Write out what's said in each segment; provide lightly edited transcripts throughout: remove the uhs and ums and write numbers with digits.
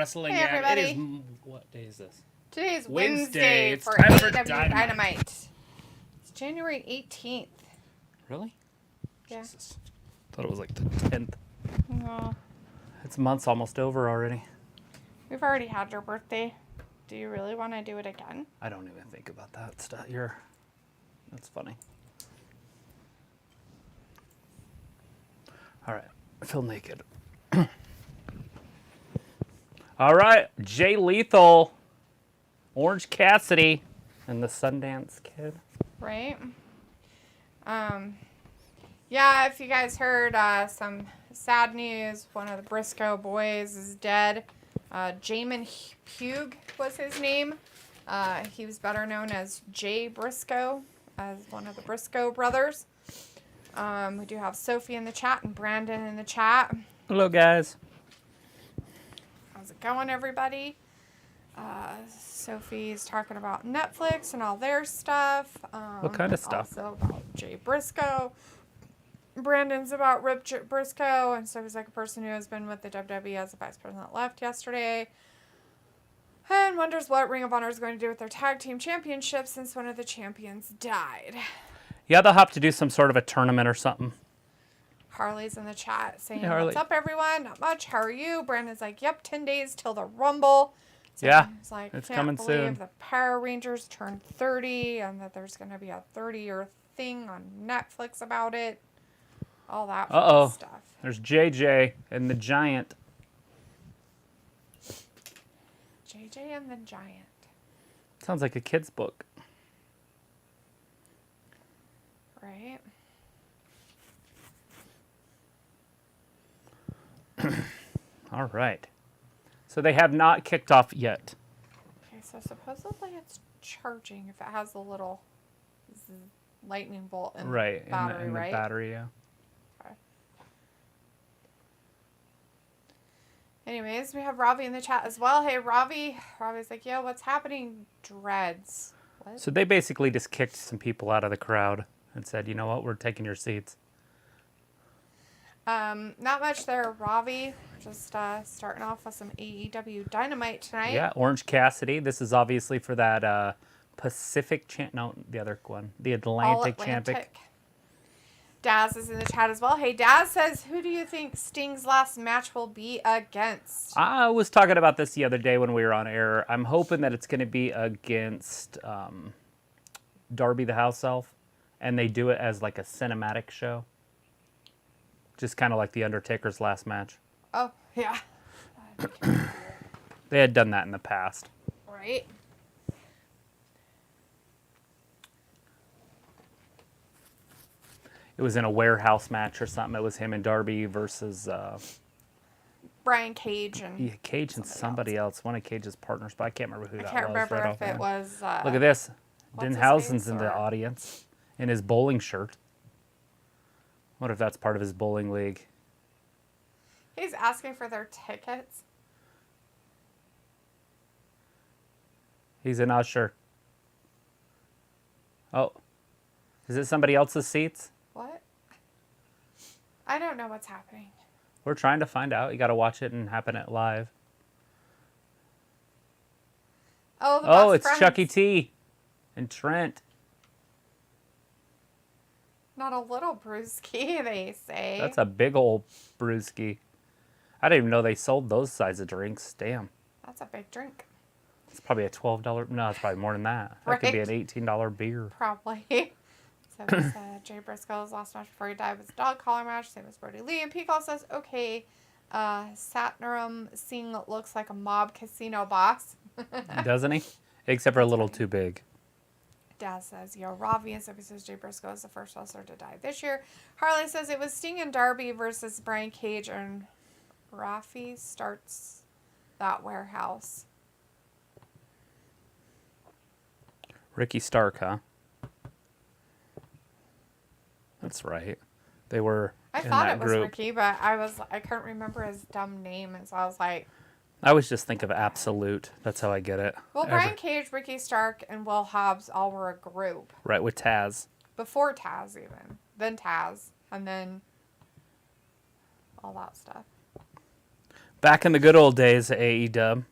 wrestling. Hey, everybody. It is, what day is this? Today is Wednesday. Wednesday It's for time for AEW Dynamite. Dynamite. It's January 18th. Really? Yeah. Jesus. Thought it was like the 10th. No. It's month's almost over already. We've already had your birthday. Do you really want to do it again? I don't even think about that stuff. That's funny. All right. I feel naked. All right. Jay Lethal, Orange Cassidy, and the Sundance Kid. Right. Yeah, if you guys heard some sad news, one of the Briscoe boys is dead. Jamin Hugh was his name. He was better known as Jay Briscoe, as one of the Briscoe brothers. We do have Sophie in the chat and Brandon in the chat. Hello, guys. How's it going, everybody? Sophie's talking about Netflix and all their stuff. What kind of stuff? Also about Jay Briscoe. Brandon's about Rip Briscoe, and Sophie's like a person who has been with the WWE as the vice president left yesterday. And wonders what Ring of Honor is going to do with their tag team championship since one of the champions died. Yeah, they'll have to do some sort of a tournament or something. Harley's in the chat saying, Hey, Harley. "What's up, everyone? Not much. How are you?" Brandon's like, "Yep, 10 days till the Rumble." So Yeah, he's like, it's "Can't coming believe soon." the Power Rangers turned 30 and that there's going to be a 30-year thing on Netflix about it. All that fun stuff. There's JJ and the Giant. JJ and the Giant. Sounds like a kid's book. Right? All right. So they have not kicked off yet. Okay, so supposedly it's charging if it has the little lightning bolt in the battery, in the right? battery, yeah. Okay. Anyways, we have Ravi in the chat as well. Hey, Ravi. Ravi's like, "Yo, what's happening, Dreads?" What? So they basically just kicked some people out of the crowd and said, "You know what? We're taking your seats." Not much there, Ravi. Just starting off with some AEW Dynamite tonight. Yeah, Orange Cassidy. This is obviously for that Pacific no, the other one, the Atlantic champion. Daz is in the chat as well. Hey, Daz says, "Who do you think Sting's last match will be against?" I was talking about this the other day when we were on air. I'm hoping that it's going to be against Darby the House Elf, and they do it as like a cinematic show. Just kind of like The Undertaker's last match. Oh, yeah. They had done that in the past. Right. It was in a warehouse match or something. It was him and Darby versus Brian Cage and Cage and somebody else. One of Cage's partners, but I can't remember who that was. I can't remember right if it was... Look at this. what's his Denhausen's face, in the or- audience in his bowling shirt. What if that's part of his bowling league? He's asking for their tickets. He's an usher. Oh. Is it somebody else's seats? What? I don't know what's happening. We're trying to find out. You got to watch it and happen it live. Oh, the Oh, best it's friends. Chucky T and Trent. Not a little brewski, they say. That's a big old brewski. I didn't even know they sold those size of drinks. Damn. That's a big drink. It's probably a $12. No, it's probably more than that. That could be an Right. $18 beer. Probably. So this Jay Briscoe's last match before he died was a dog collar match, same as Brody Lee. And Peacock says, "Okay, Satnaram Singh looks like a mob casino boss." Doesn't he? Except for a little too big. Daz says, "Yo, Ravi," and Sophie says Jay Briscoe is the first wrestler to die this year. Harley says it was Sting and Darby versus Brian Cage, and Rafi starts that warehouse. Ricky Stark, huh? That's right. They were I in thought that it was group. Ricky, but I couldn't remember his dumb name, and so I was like, I always just think of Absolute. That's how I get it. well, Brian Cage, Ricky Stark, and Will Hobbs all were a group. Right, with Taz. Before Taz, even. Then Taz. And then all that stuff. Back in the good old days of AEW,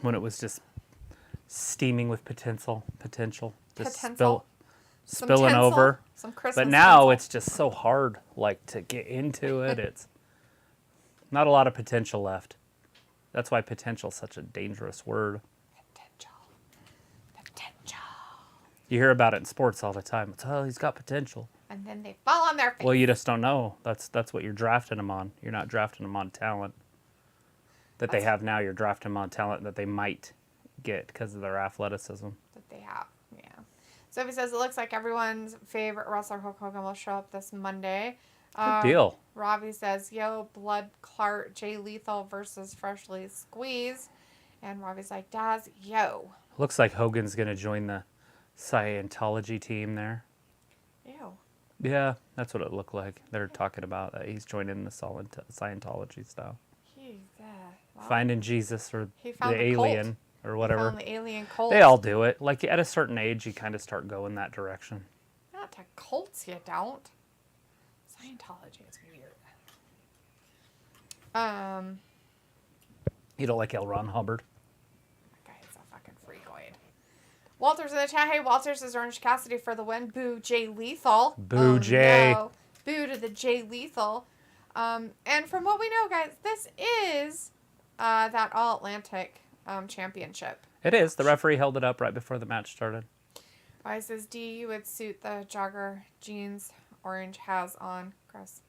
when it was just steaming with potential, just spilling over. Some Christmas But now tinsel. it's just so hard, like, to get into it. It's not a lot of potential left. That's why potential's such a dangerous word. Potential. You hear about it in sports all the time. It's, oh, he's got potential. And then they fall on their face. Well, you just don't know. That's what you're drafting them on. You're not drafting them on talent that they have now. You're drafting them on talent that they might get because of their athleticism. That they have, yeah. Sophie says, it looks like everyone's favorite wrestler, Hulk Hogan, will show up this Monday. Good deal. Ravi says, yo, Blood Clark, Jay Lethal versus Freshly Squeezed. And Ravi's like, Daz, yo. Looks like Hogan's going to join the Scientology team there. Ew. Yeah, that's what it looked like. They're talking about that he's joining the Scientology stuff. Well, Finding Jesus or he the found the alien cult. or whatever. Found the alien cult. They all do it. Like at a certain age, you kind of start going that direction. Not to cults, you don't. Scientology is weird. You don't like L. Ron Hubbard? That guy is a fucking freakoid. Walter's in the chat. Hey, Walter says Orange Cassidy for the win. Boo, Jay Lethal. Boo, Jay. No. Boo to the Jay Lethal. And from what we know, guys, this is that All Atlantic championship. It is. The referee held it up right before the match started. Why says D, you would suit the jogger jeans Orange has on. Gross.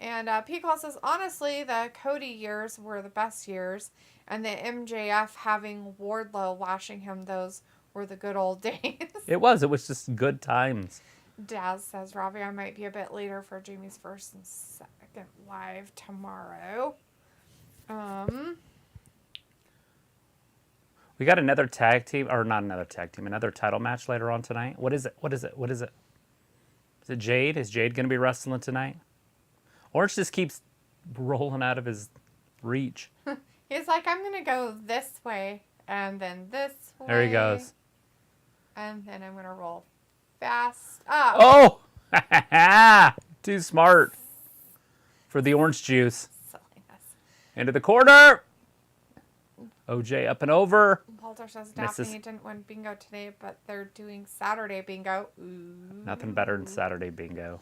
And P-Call says, honestly, the Cody years were the best years. And the MJF having Wardlow lashing him, those were the good old days. It was just good times. Daz says, Ravi, I might be a bit later for Jamie's first and second live tomorrow. We got another tag team, or not another tag team, another title match later on tonight. What is it? Is it Jade? Is Jade going to be wrestling tonight? Orange just keeps rolling out of his reach. He's like, I'm going to go this way, and then this way. There he goes. And then I'm going to roll fast up. Oh! Too smart for the orange juice. Silliness. Into the corner. OJ up and over. Walter says, Misses. Daphne didn't win bingo today, but they're doing Saturday bingo. Ooh. Nothing better than Saturday bingo.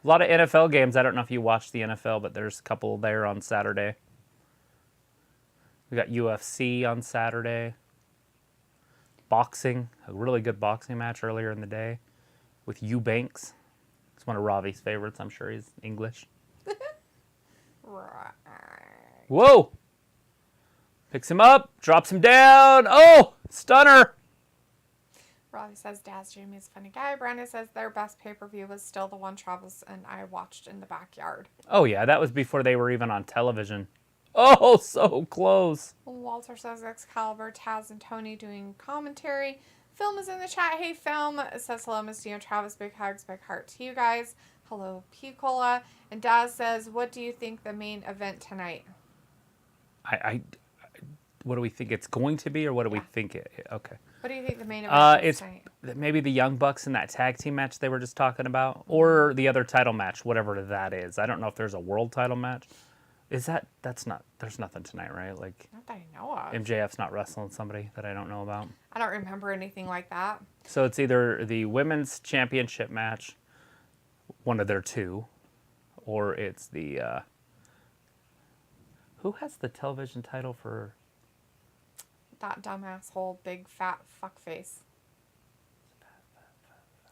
A lot of NFL games. I don't know if you watch the NFL, but there's a couple there on Saturday. We got UFC on Saturday. Boxing. A really good boxing match earlier in the day with Eubanks. It's one of Ravi's favorites. I'm sure he's English. Right. Whoa! Picks him up. Drops him down. Oh! Stunner! Ravi says, Daz Jamie's a funny guy. Brandon says their best pay-per-view was still the one Travis and I watched in the backyard. Oh, yeah. That was before they were even on television. Oh, so close. Walter says Excalibur, Taz, and Tony doing commentary. Film is in the chat. Hey, Film says hello, Miss Dino Travis. Big hugs, big heart to you guys. Hello, P-Cola. And Daz says, what do you think the main event tonight? What do we think it's going to be, or what do we think it? Okay. What do you think the main event is It's tonight? maybe the Young Bucks in that tag team match they were just talking about, or the other title match, whatever that is. I don't know if there's a world title match. There's nothing tonight, right? Like, Not that I know of. MJF's not wrestling somebody that I don't know about. I don't remember anything like that. So it's either the women's championship match, one of their two, or it's the, who has the television title for... That dumb asshole, big fat fuckface.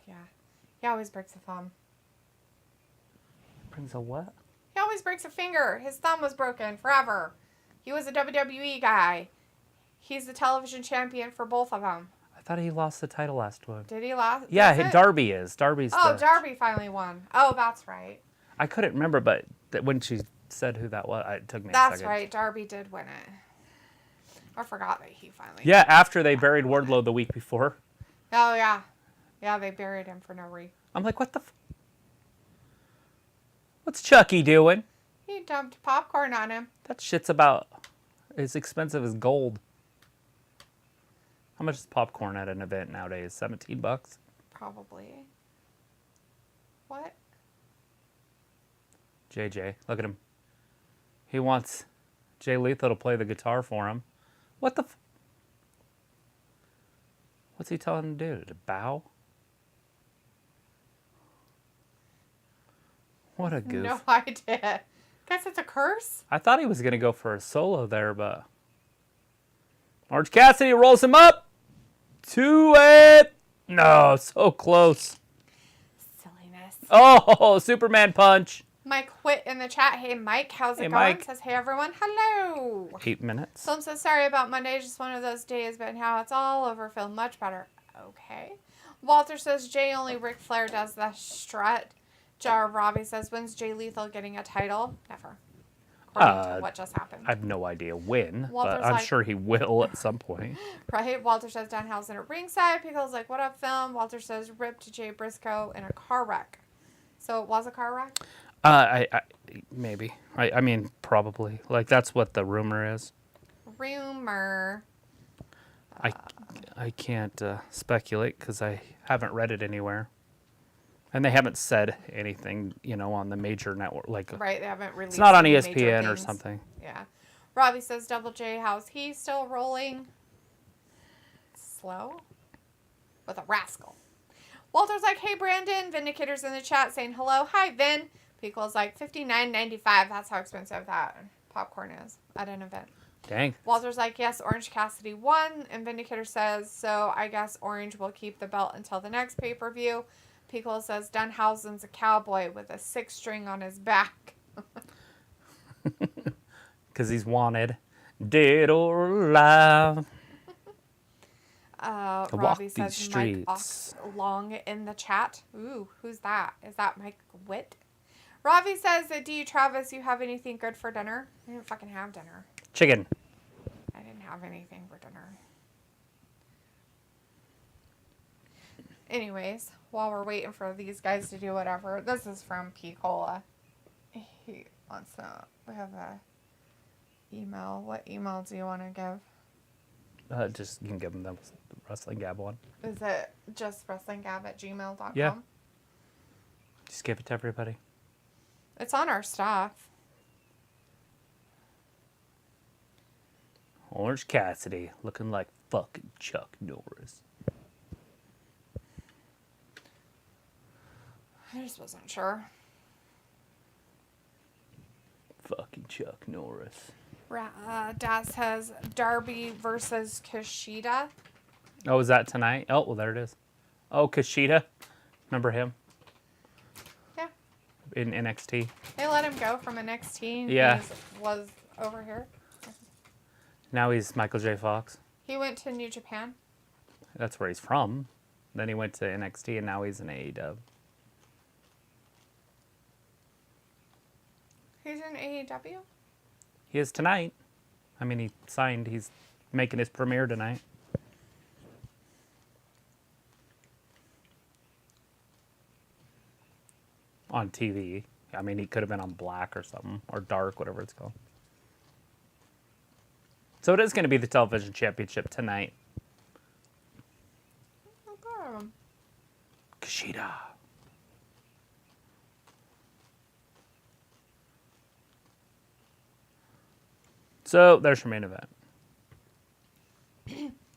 Yeah. He always breaks a thumb. Brings a what? He always breaks a finger. His thumb was broken forever. He was a WWE guy. He's the television champion for both of them. I thought he lost the title last one. Did he last? Yeah, Darby is. Darby's Darby finally won. Oh, that's right. I couldn't remember, but when she said who that was, it took me a That's second. right. Darby did win it. I forgot that he finally. Yeah, after they buried Wardlow the week before. Oh, yeah. Yeah, they buried him for no reason. I'm like, what the What's Chucky doing? He dumped popcorn on him. That shit's about as expensive as gold. How much is popcorn at an event nowadays? $17? Probably. What? JJ, look at him. He wants Jay Lethal to play the guitar for him. What the? What's he telling him to do? To bow? What a goof. No idea. Guess it's a curse? I thought he was going to go for a solo there, but... Orange Cassidy rolls him up to it. No, so close. Silliness. Oh, Superman punch. Mike Witt in the chat. Hey, Mike. How's it going? Mike. Says, hey, everyone. Hello. 8 minutes. So I'm so sorry about Monday. Just one of those days, but now it's all over. Feel much better. Okay. Walter says, Jay, only Ric Flair does the strut. Jar Robbie says, when's Jay Lethal getting a title? Never. According to what just happened. I have no idea when, Walter's but I'm like- sure he will at some point. Right? Walter says, Danhausen at ringside. Pickle's like, what up, film? Walter says, rip to Jay Briscoe in a car wreck. So it was a car wreck? I maybe. I mean, probably. Like, that's what the rumor is. Rumor. I can't speculate because I haven't read it anywhere. And they haven't said anything, on the major network. Like, Right, they haven't released it's not on any major ESPN or things. something. Yeah. Robbie says, Double J, how's he still rolling? Slow? With a rascal. Walter's like, hey, Brandon. Vindicator's in the chat saying hello. Hi, Vin. Pico's like, $59.95. That's how expensive that popcorn is at an event. Dang. Walter's like, yes, Orange Cassidy won. And Vindicator says, so I guess Orange will keep the belt until the next pay-per-view. Pico says, Dunhausen's a cowboy with a 6-string on his back. Because he's wanted. Dead or alive. To walk Robbie these says Mike streets. Long in the chat. Ooh, who's that? Is that Mike Witt? Robbie says, do you, Travis, you have anything good for dinner? I didn't fucking have dinner. Chicken. I didn't have anything for dinner. Anyways, while we're waiting for these guys to do whatever, this is from P. Cola. He wants to, we have a email. What email do you want to give? Just, you can give him the Wrestling Gab one. Is it just wrestlinggab@gmail.com? Yeah. Just give it to everybody. It's on our stuff. Orange Cassidy looking like fucking Chuck Norris. I just wasn't sure. Fucking Chuck Norris. Dad says Darby versus Kushida. Oh, is that tonight? Oh, well, there it is. Oh, Kushida. Remember him? Yeah. In NXT. They let him go from NXT. Yeah. He was over here. Now he's Michael J. Fox. He went to New Japan. That's where he's from. Then he went to NXT, and now he's in AEW. He's in AEW? He is tonight. I mean, he signed. He's making his premiere tonight. On TV. I mean, he could have been on Black or something. Or Dark, whatever it's called. So it is going to be the television championship tonight. Okay. Kushida. So there's your main event.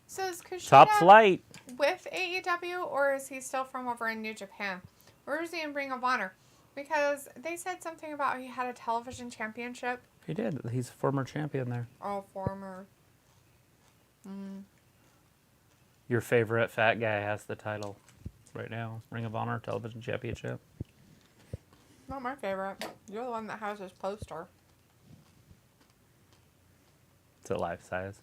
So is Kushida Top Flight. with AEW, or is he still from over in New Japan? Or is he in Ring of Honor? Because they said something about he had a television championship. He did. He's a former champion there. Oh, former. Your favorite fat guy has the title right now. Ring of Honor Television Championship. Not my favorite. You're the one that has his poster. It's a life size.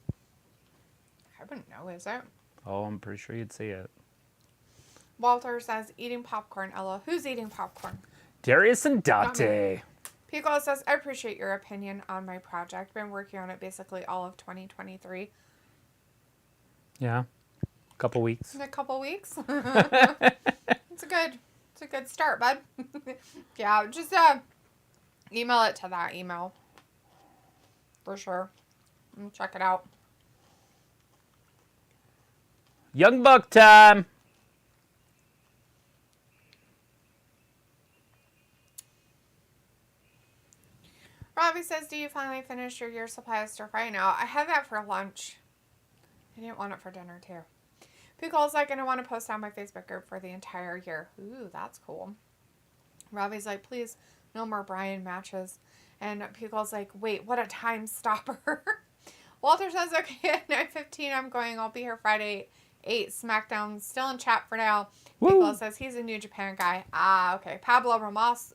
I wouldn't know, is it? Oh, I'm pretty sure you'd see it. Walter says, eating popcorn, Ella. Who's eating popcorn? Darius and Dante. Pico says, I appreciate your opinion on my project. Been working on it basically all of 2023. Yeah. A couple weeks. In a couple weeks. It's a good start, bud. Yeah, just email it to that email. For sure. Check it out. Young Buck time. Robbie Robbie says, do you finally finish your year supply of stir fry? No, I had that for lunch. I didn't want it for dinner, too. Picole's like, and I want to post on my Facebook group for the entire year. Ooh, that's cool. Robbie's like, please, no more Brian matches. And Picole's like, wait, what a time stopper. Walter says, okay, at 9:15 I'm going. I'll be here Friday 8 SmackDown. Still in chat for now. Piccolo says he's a New Japan guy. Ah, okay. Pablo Ramos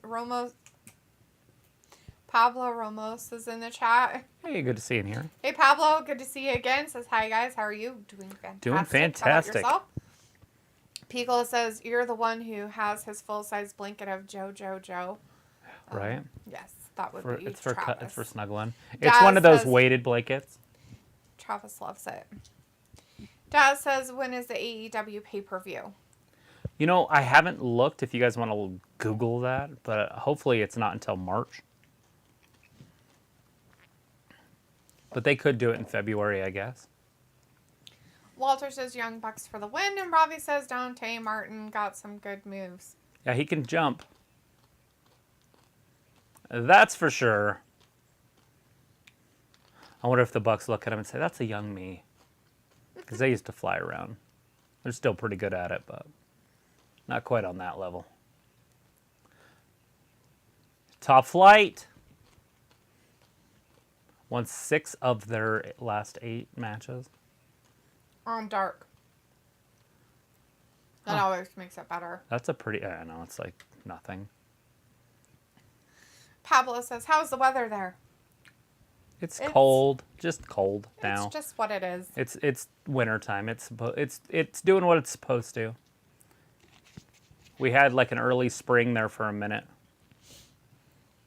is in the chat. Hey, good to see you in here. Hey, Pablo. Good to see you again. Says, hi, guys. How are you? Doing fantastic. Doing fantastic. How about yourself? Piccolo says, you're the one who has his full-size blanket of Joe. Right? Yes, that would be it's Travis. for snuggling. Daz It's one of those says, weighted blankets. Travis loves it. Daz says, when is the AEW pay-per-view? You know, I haven't looked if you guys want to Google that, but hopefully it's not until March. But they could do it in February, I guess. Walter says Young Bucks for the win, and Robbie says Dante Martin got some good moves. Yeah, he can jump. That's for sure. I wonder if the Bucks look at him and say, that's a young me. Because they used to fly around. They're still pretty good at it, but not quite on that level. Top Flight won 6 of their last 8 matches. On dark. That always makes it better. That's a pretty, I know, it's like nothing. Pablo says, how's the weather there? It's cold, just cold now. It's just what it is. It's wintertime. It's doing what it's supposed to. We had like an early spring there for a minute,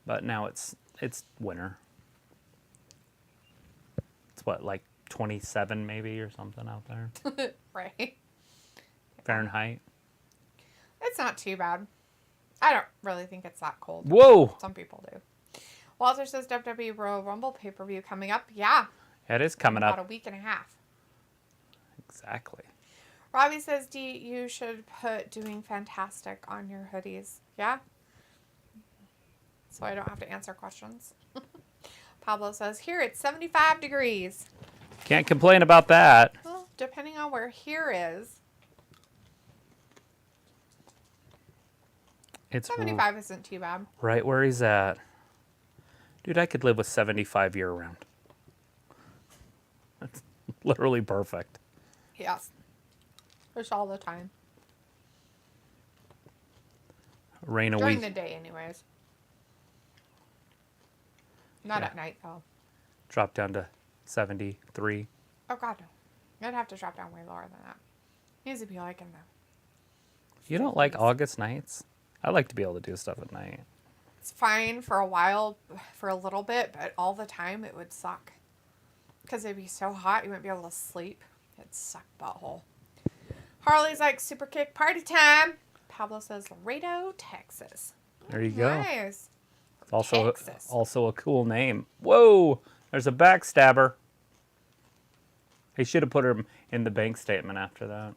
but now it's winter. It's what, like 27 maybe or something out there. Right. Fahrenheit. It's not too bad. I don't really think it's that cold. Whoa! Some people do. Walter says WWE Royal Rumble pay-per-view coming up. Yeah. It is coming about up. a week and a half. Exactly. Robbie says, you should put doing fantastic on your hoodies. Yeah? So I don't have to answer questions. Pablo says, here it's 75 degrees. Can't complain about that. Well, depending on where here is. It's 75 isn't too bad. right where he's at. Dude, I could live with 75 year-round. That's literally perfect. Yes. Just all the time. Rain a During week. the day, anyways. Not at night, though. Drop down to 73. Oh, God, no. I'd have to drop down way lower than that. Needs to be like in the... You don't like August nights? I like to be able to do stuff at night. It's fine for a while, for a little bit, but all the time it would suck. Because it'd be so hot, you wouldn't be able to sleep. It'd suck butthole. Harley's like, super kick party time. Pablo says, Laredo, Texas. There you go. Nice. Also a cool name. Whoa! There's a backstabber. He should have put him in the bank statement after that.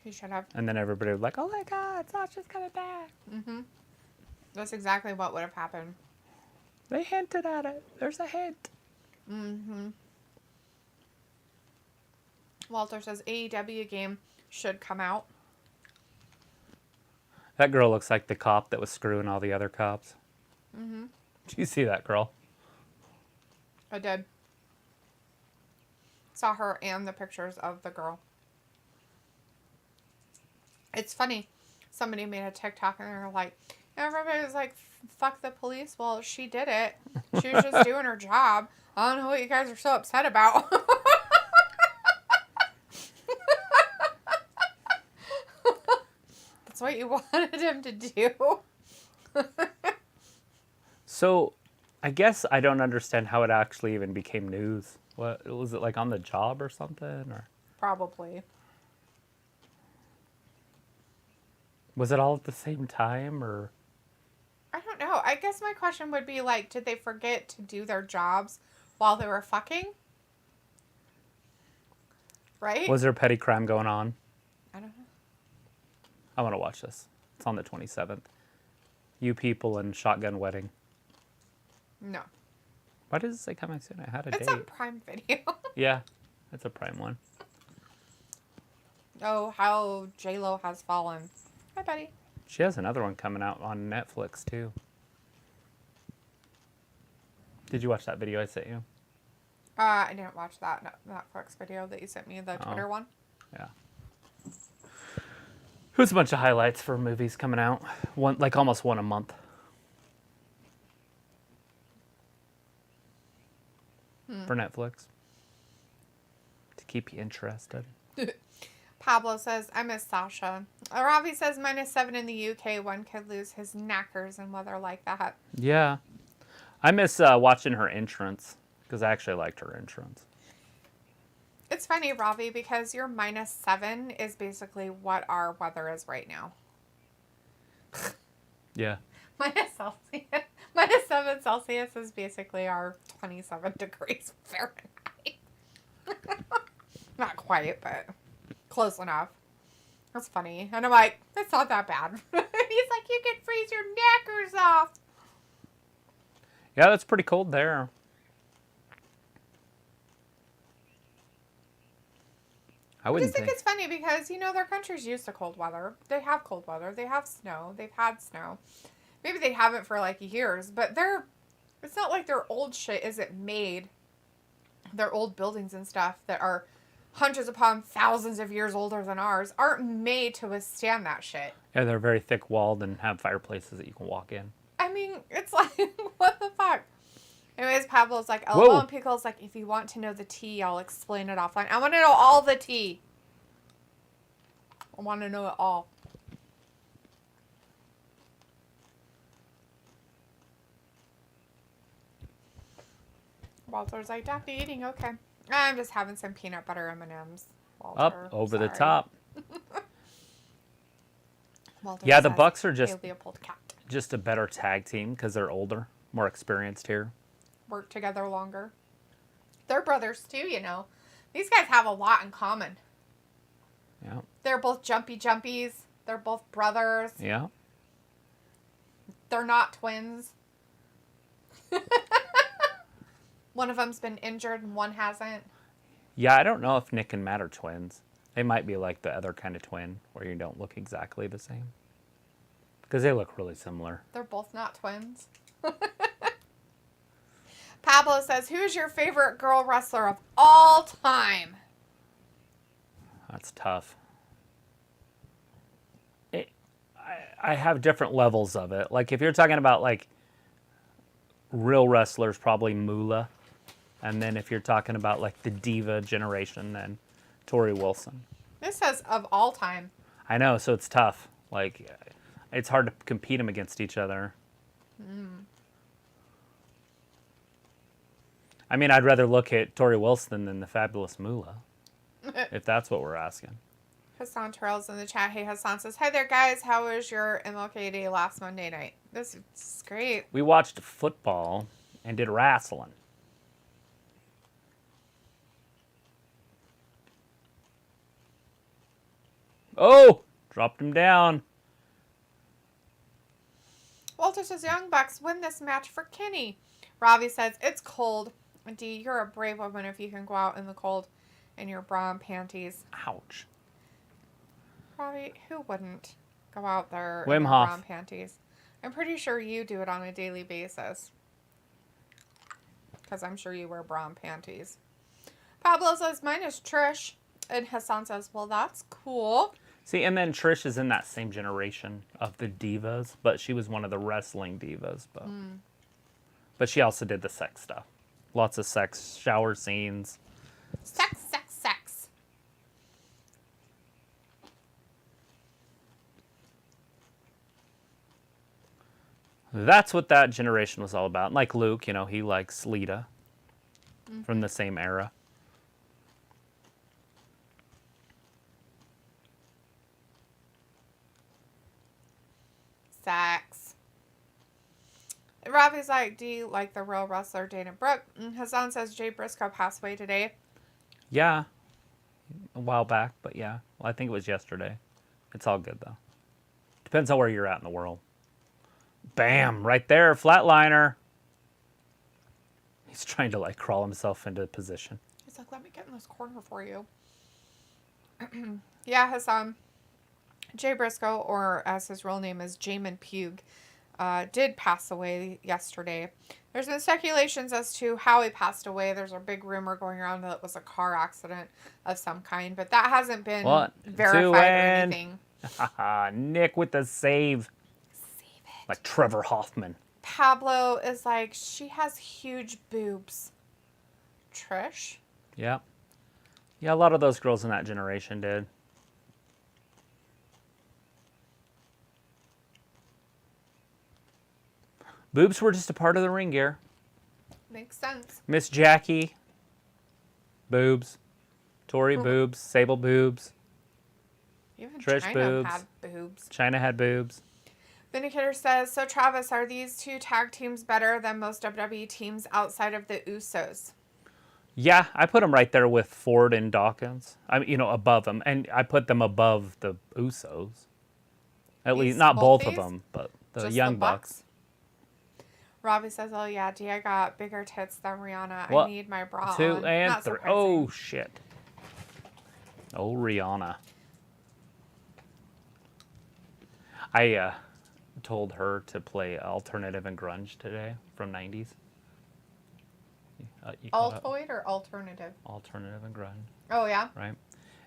He should have. And then everybody would be like, oh my God, Sasha's coming back. Mm-hmm. That's exactly what would have happened. They hinted at it. There's a hint. Mm-hmm. Walter says AEW game should come out. That girl looks like the cop that was screwing all the other cops. Mm-hmm. Did you see that girl? I did. Saw her and the pictures of the girl. It's funny. Somebody made a TikTok and they were like, everybody was like, fuck the police. Well, she did it. She was just doing her job. I don't know what you guys are so upset about. That's what you wanted him to do. So, I guess I don't understand how it actually even became news. What was it, like on the job or something, or Probably. was it all at the same time, or? I don't know. I guess my question would be like, did they forget to do their jobs while they were fucking? Right? Was there petty crime going on? I don't know. I want to watch this. It's on the 27th. You People and Shotgun Wedding. No. Why does it say coming soon? I had a It's date. on Prime Video. Yeah, that's a Prime one. Oh, how J-Lo has fallen. Hi, buddy. She has another one coming out on Netflix, too. Did you watch that video I sent you? I didn't watch that Netflix video that you sent me, the Twitter one. Yeah. It was a bunch of highlights for movies coming out. Almost one a month. For Netflix. To keep you interested. Pablo says, I miss Sasha. Ravi says, -7 in the UK. One could lose his knackers in weather like that. Yeah. I miss watching her entrance. Because I actually liked her entrance. It's funny, Ravi, because your -7 is basically what our weather is right now. Yeah. Celsius. -7 Celsius is basically our 27 degrees Fahrenheit. Not quite, but close enough. That's funny. And I'm like, it's not that bad. He's like, you can freeze your knackers off. Yeah, that's pretty cold there. I just wouldn't think it's funny because, their country's used to cold weather. They have cold weather. They have snow. They've had snow. Maybe they haven't for years, but it's not like their old shit isn't made. Their old buildings and stuff that are hundreds upon thousands of years older than ours aren't made to withstand that shit. Yeah, they're very thick walled and have fireplaces that you can walk in. I mean, it's like, what the fuck? Anyways, Pablo's like, Whoa. LOL, and Pickle's like, if you want to know the tea, I'll explain it offline. I want to know all the tea. I want to know it all. Walter's like, Daphne eating, okay. I'm just having some peanut butter M&Ms. Walter, Up over the sorry. top. Walter Yeah, the says, Bucks are "Hey, Leopold cat." just a better tag team because they're older, more experienced here. Work together longer. They're brothers too, These guys have a lot in common. Yeah. They're both jumpies. They're both brothers. Yeah. They're not twins. One of them's been injured and one hasn't. Yeah, I don't know if Nick and Matt are twins. They might be like the other kind of twin where you don't look exactly the same. Because they look really similar. They're both not twins. Pablo says, who's your favorite girl wrestler of all time? That's tough. I have different levels of it. Like, if you're talking about, real wrestlers, probably Moolah. And then if you're talking about, the diva generation, then Tori Wilson. This says of all time. I know, so it's tough. It's hard to compete them against each other. I mean, I'd rather look at Tori Wilson than the fabulous Moolah, if that's what we're asking. Hassan Terrell's in the chat. Hey, Hassan says, hi there, guys. How was your MLK day last Monday night? This is great. We watched football and did wrestling. Oh! Dropped him down. Walter says, Young Bucks win this match for Kenny. Ravi says, it's cold. Dee, you're a brave woman if you can go out in the cold in your bra and panties. Ouch. Ravi, who wouldn't go out there Wim in their Hof. bra and panties? I'm pretty sure you do it on a daily basis. Because I'm sure you wear bra and panties. Pablo says, mine is Trish. And Hassan says, well, that's cool. See, and then Trish is in that same generation of the divas, but she was one of the wrestling divas. But she also did the sex stuff. Lots of sex, shower scenes. Sex, sex, sex. That's what that generation was all about. Like Luke, he likes Lita from the same era. Sex. Ravi's like, do you like the real wrestler Dana Brooke? And Hassan says Jay Briscoe passed away today. Yeah, a while back, but yeah. Well, I think it was yesterday. It's all good, though. Depends on where you're at in the world. Bam! Right there, flatliner. He's trying to, like, crawl himself into position. He's like, let me get in this corner for you. Yeah, his, Jay Briscoe, or as his real name is Jamin Pugh, did pass away yesterday. There's been speculations as to how he passed away. There's a big rumor going around that it was a car accident of some kind, but that hasn't been verified or anything. Nick with the save. Save it. Like Trevor Hoffman. Pablo is like, she has huge boobs. Trish? Yeah. Yeah, a lot of those girls in that generation did. Boobs were just a part of the ring gear. Makes sense. Miss Jackie, boobs. Tori, boobs. Sable, boobs. Even Trish, China boobs. had boobs. China had boobs. Vindicator says, so Travis, are these two tag teams better than most WWE teams outside of the Usos? Yeah, I put them right there with Ford and Dawkins. I mean, above them. And I put them above the Usos. At least, not both of them, but the Just Young the Bucks. Robbie says, oh yeah, Dia got bigger tits than Rihanna. What? I need my bra 2 on. and Not 3. surprising. Oh, shit. Oh, Rihanna. I told her to play alternative and grunge today from 90s. Altoid or alternative? Alternative and grunge, Oh yeah? right?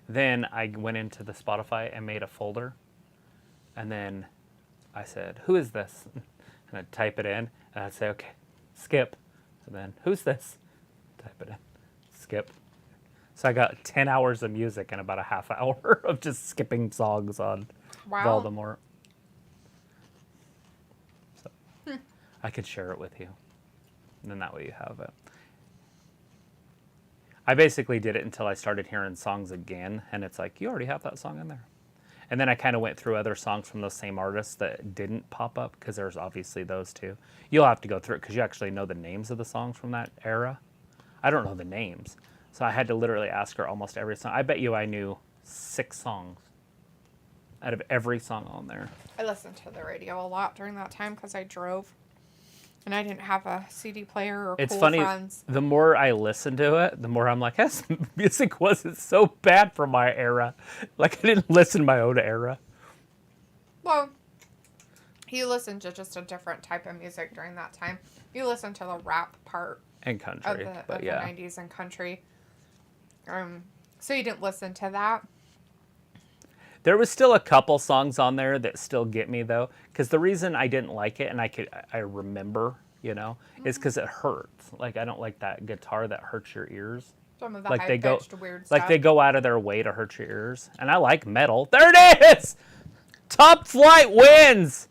Then I went into the Spotify and made a folder. And then I said, who is this? And I'd type it in. And I'd say, okay, skip. And then, who's this? Type it in. Skip. So I got 10 hours of music and about a half hour of just skipping songs on Voldemort. So I could share it with you. And then that way you have it. I basically did it until I started hearing songs again. And it's like, you already have that song in there. And then I kind of went through other songs from those same artists that didn't pop up, because there's obviously those too. You'll have to go through it because you actually know the names of the songs from that era. I don't know the names. So I had to literally ask her almost every song. I bet you I knew 6 songs out of every song on there. I listened to the radio a lot during that time because I drove. And I didn't have a CD player or It's cool funny, friends. the more I listen to it, the more I'm like, this music wasn't so bad for my era. Like, I didn't listen to my own era. Well, you listened to just a different type of music during that time. You listened to the rap part And country, of the but yeah. 90s and country. So you didn't listen to that? There was still a couple songs on there that still get me, though, because the reason I didn't like it, and I remember, is because it hurts. Like, I don't like that guitar that hurts your ears. Some of the Like high-pitched weird stuff. Like they go out of their way to hurt your ears, and I like metal. There it is. Top Flight wins.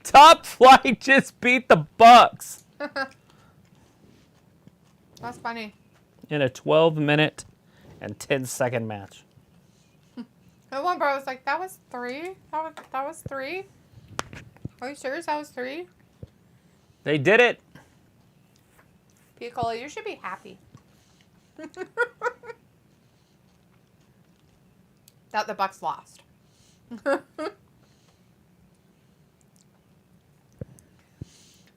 Top Flight just beat the Bucks That's funny. in a 12-minute and 10-second match. And one bro was like, that was 3? That was 3? Are you serious? That was 3? They did it. Piccolo, you should be happy. That the Bucks lost.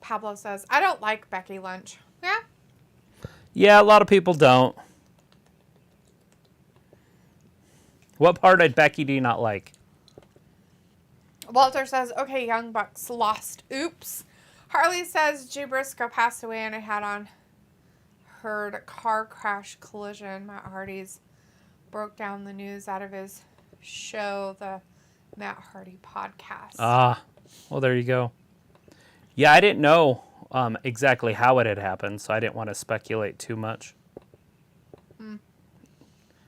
Pablo says, I don't like Becky Lynch. Yeah? Yeah, a lot of people don't. What part of Becky do you not like? Walter says, okay, Young Bucks lost. Oops. Harley says, Jay Briscoe passed away and I had heard a car crash collision. Matt Hardy's broke down the news out of his show, the Matt Hardy podcast. Well, there you go. Yeah, I didn't know exactly how it had happened, so I didn't want to speculate too much.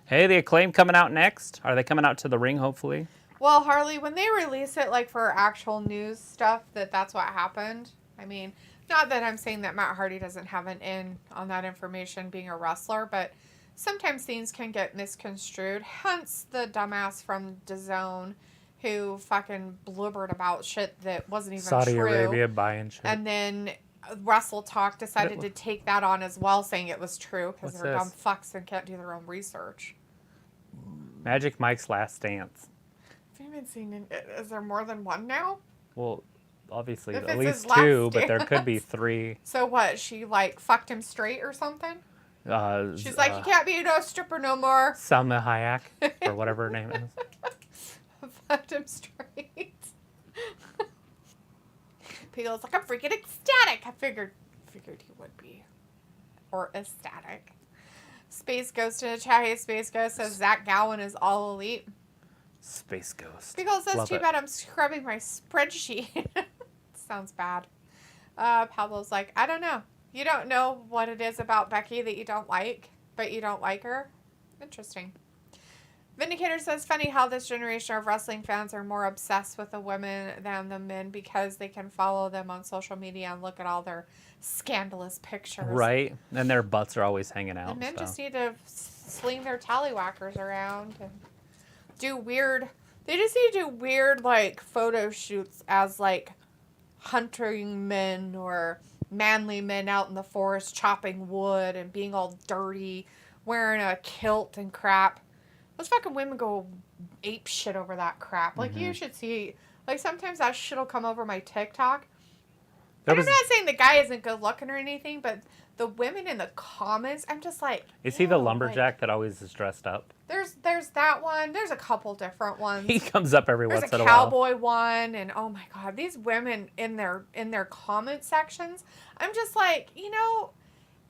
Hey, the Acclaim coming out next? Are they coming out to the ring, hopefully? Well, Harley, when they release it, like, for actual news stuff, that's what happened. I mean, not that I'm saying that Matt Hardy doesn't have an in on that information being a wrestler, but sometimes things can get misconstrued. Hence the dumbass from DAZN who fucking blubbered about shit that wasn't even Saudi true. Arabia buying shit. And then Wrestle Talk decided to take that on as well, saying it was true because they're dumb fucks and can't do their own research. Magic Mike's Last Dance. Have you even seen it? Is there more than one now? Well, obviously If at it's least his last 2, but there could be dance. 3. So what? She like fucked him straight or something? She's like, you can't be no stripper no more. Salma Hayek, or whatever her name is. Fucked him straight. People's like, I'm freaking ecstatic. I figured he would be. Or ecstatic. Space Ghost in the chat. Hey, Space Ghost says Zach Gowen is all elite. Space Ghost. Pickle says, Love too it. bad I'm scrubbing my spreadsheet. Sounds bad. Pablo's like, I don't know. You don't know what it is about Becky that you don't like, but you don't like her? Interesting. Vindicator says, funny how this generation of wrestling fans are more obsessed with the women than the men because they can follow them on social media and look at all their scandalous pictures. Right? And their butts are always hanging out. And men so. just need to sling their tallywhackers around and do weird... They just need to do weird, like, photo shoots as, like, hunting men or manly men out in the forest chopping wood and being all dirty, wearing a kilt and crap. Those fucking women go ape shit over that crap. Like, you should see... Like, sometimes that shit will come over my TikTok. And I'm not saying the guy isn't good looking or anything, but the women in the comments, I'm just like... Is he the ew, lumberjack that always is dressed up? There's that one. There's a couple different ones. He comes up every There's once a in a while. cowboy one, and oh my god, these women in their comment sections. I'm just like, you know,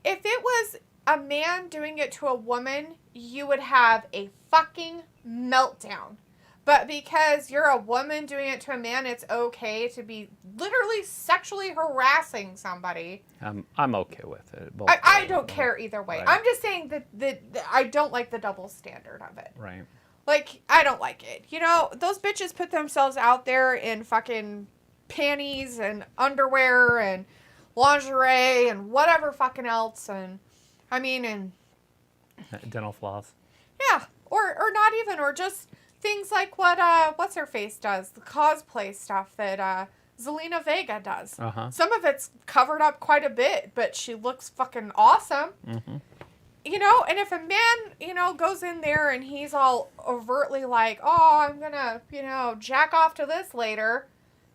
if it was a man doing it to a woman, you would have a fucking meltdown. But because you're a woman doing it to a man, it's okay to be literally sexually harassing somebody. I'm okay with it. I don't care either way. Right. I'm just saying that I don't like the double standard of it. Right. Like, I don't like it. You know, those bitches put themselves out there in fucking panties and underwear and lingerie and whatever fucking else. And, I mean, and... Dental floss. Yeah. Or not even. Or just things like what, what's-her-face does. The cosplay stuff that, Zelina Vega does. Uh-huh. Some of it's covered up quite a bit, but she looks fucking awesome. Mm-hmm. You know, and if a man, you know, goes in there and he's all overtly like, oh, I'm gonna, you know, jack off to this later,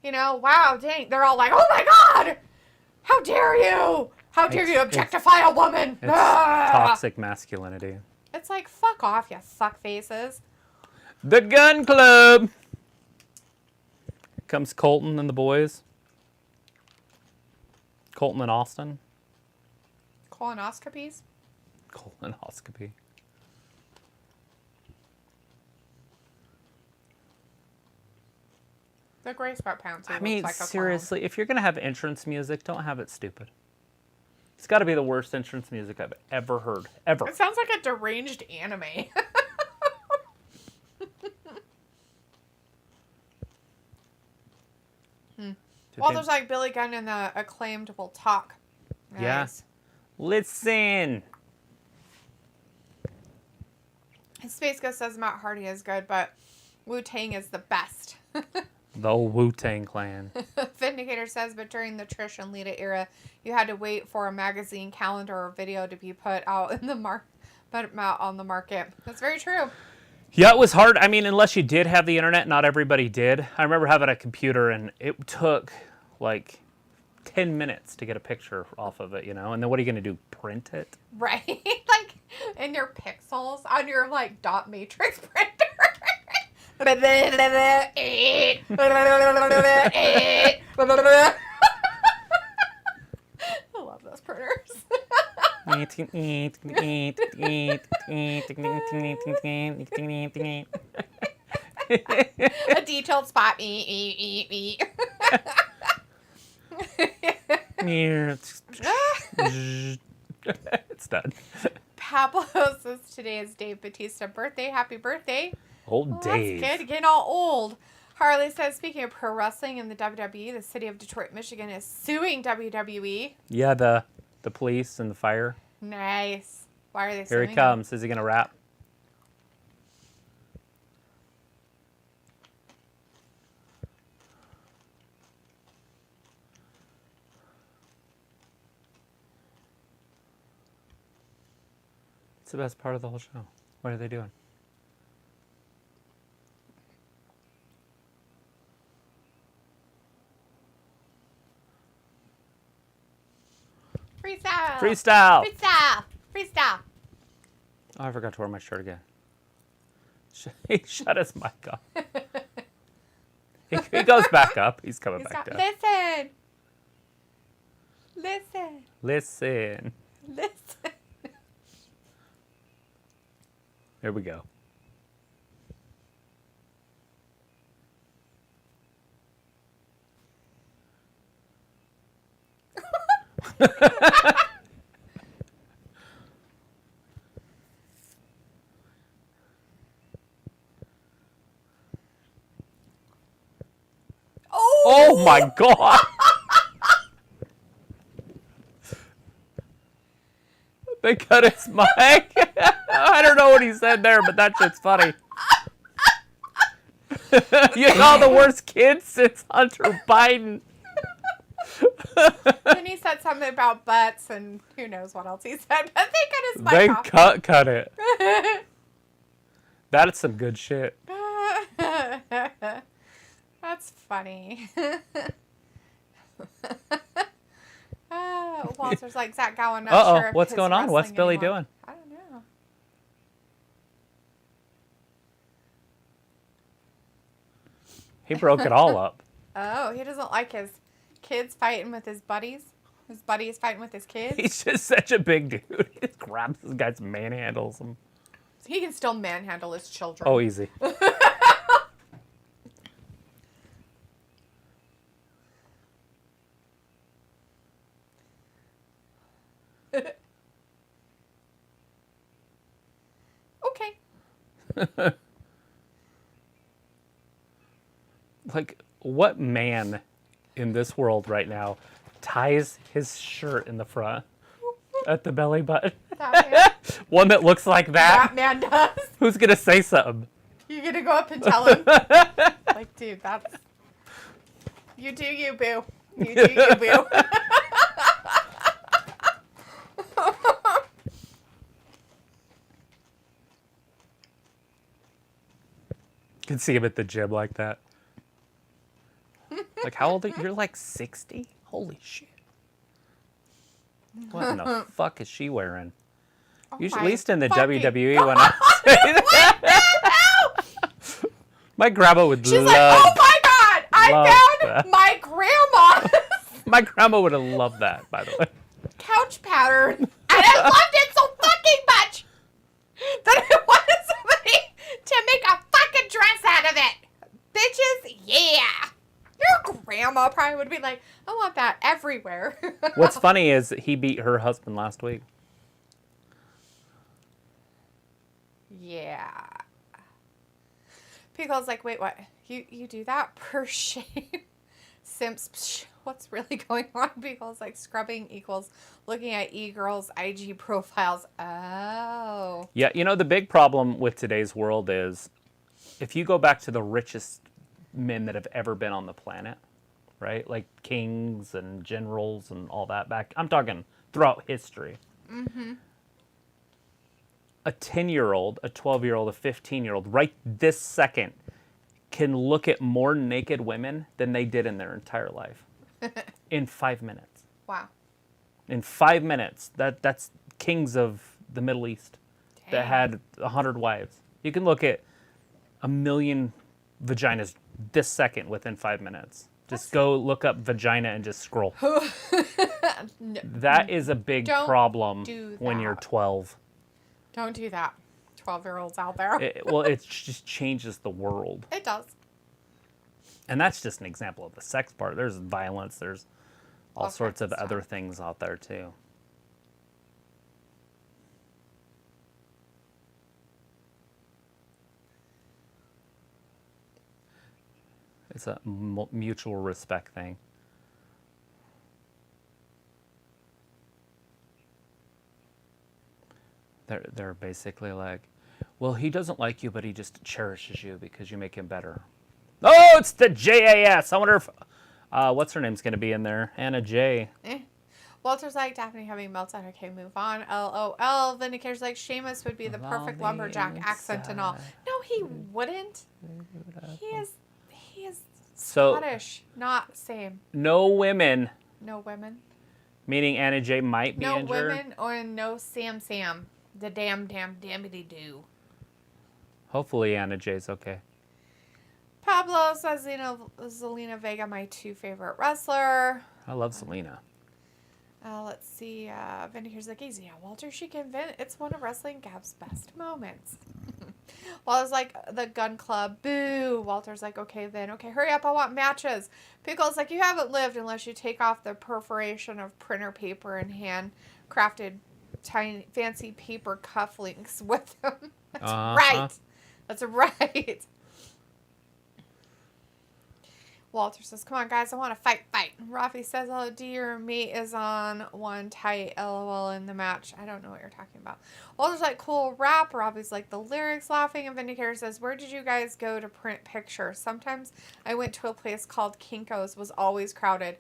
you know, wow, dang, they're all like, oh my god, how dare you? How dare you objectify a woman? It's toxic masculinity. It's like, fuck off, you fuck faces. The Gun Club! Here comes Colton and the boys. Colton and Austin. Colonoscopies? Colonoscopy. The gray sweatpants. I mean, seriously, if you're going to have entrance music, don't have it stupid. It's got to be the worst entrance music I've ever heard. Ever. It sounds like a deranged anime. Well, there's like Billy Gunn and the Acclaimed will talk. Nice. Yeah. Listen. Space Ghost says Matt Hardy is good, but Wu-Tang is the best. The old Wu-Tang Clan. Vindicator says, but during the Trish and Lita era, you had to wait for a magazine, calendar, or video to be put out in the out on the market. That's very true. Yeah, it was hard. I mean, unless you did have the internet, not everybody did. I remember having a computer, and it took like 10 minutes to get a picture off of it, you know? And then what are you going to do, print it? Right? Like, in your pixels on your, like, dot matrix printer. I love those printers. A detailed spot. It's done. Pablo says today is Dave Bautista's birthday. Happy birthday. Old Dave. That's good. Getting all old. Harley says, speaking of pro wrestling in the WWE, the city of Detroit, Michigan is suing WWE. Yeah, the police and the fire. Nice. Why are they Here suing he comes. Is he going to rap? It's the best part of the whole show. What are they doing? Freestyle. Freestyle. Freestyle. Freestyle. Oh, I forgot to wear my shirt again. He shut his mic off. He goes back up. He's coming back down. Listen. Listen. Listen. Listen. Here we go. Oh my God! They cut his mic. I don't know what he said there, but that shit's funny. You know the worst kid since Hunter Biden. Then he said something about butts and who knows what else he said, but they cut his mic They off. cut it. That's some good shit. That's funny. Walter's like, Zach Gowan, not sure if what's his going on? What's wrestling Billy anymore. doing? I don't know. He broke it all up. Oh, he doesn't like his kids fighting with his buddies. His buddies fighting with his kids. He's just such a big dude. He just grabs this guy's manhandles him. He can still manhandle his children. Oh, easy. Okay. Like, what man in this world right now ties his shirt in the front at the belly button? That man, One that looks like that that? man does. Who's going to say something? You're going to go up and tell him. Like, dude, that's... You do you, boo. You do you, boo. Can see him at the gym like that. Like, how old are you? You're like 60? Holy shit. What in the fuck is she wearing? Oh Usually, my at least in the fucking WWE, when I say that. My grandma would She's love. like, oh my God, I love found that. my grandma's My grandma would have loved that, by the way. couch pattern. And I loved it so fucking much that I wanted somebody to make a fucking dress out of it. Bitches, yeah. Your grandma probably would be like, I want that everywhere. What's funny is he beat her husband last week. Yeah. Pickle's like, wait, what? You do that per shame? Simps, psh, what's really going on? Pickle's like, scrubbing equals looking at e-girls' IG profiles. Oh. Yeah, you know, the big problem with today's world is if you go back to the richest men that have ever been on the planet, right? Like kings and generals and all that back. I'm talking throughout history. Mm-hmm. A 10-year-old, a 12-year-old, a 15-year-old, right this second, can look at more naked women than they did in their entire life in 5 minutes. Wow. In 5 minutes, that's kings of the Middle East that Dang. had 100 wives. You can look at 1 million vaginas this second within 5 minutes. Just go look up vagina and just scroll. No, That is a big Don't problem do when you're that. 12. don't do that. 12-year-olds out there. It just changes the world. It does. And that's just an example of the sex part. There's violence. There's all sorts of kinds of other things out there, too. It's a mutual respect thing. They're basically like, well, he doesn't like you, but he just cherishes you because you make him better. Oh, it's the JAS. I wonder if, what's her name's going to be in there? Anna J. Walter's like, Daphne having meltdown. Okay, move on. LOL. Vindicator's like, Seamus would be the perfect lumberjack accent and all. No, he wouldn't. He is So, Scottish. Not same. no women No women. Meaning Anna Jay might be no injured? No women or no Sam. The damnity do. Hopefully Anna Jay's okay. Pablo says Zelina Vega, my 2 favorite wrestler. I love Zelina. Let's see. Vindicator's like, easy. Yeah, Walter, she can vent. It's one of Wrestling Gab's best moments. Walter's like, the Gun Club. Boo. Walter's like, okay, then. Okay, hurry up. I want matches. Pickle's like, you haven't lived unless you take off the perforation of printer paper and handcrafted tiny fancy paper cufflinks with them. That's right. That's right. Walter says, come on, guys, I want to fight. Rafi says, oh, dear, mate is on one tight, LOL, in the match. I don't know what you're talking about. Walter's like, cool rap. Rafi's like, the lyrics laughing. And Vindicator says, where did you guys go to print pictures? Sometimes I went to a place called Kinko's, was always crowded.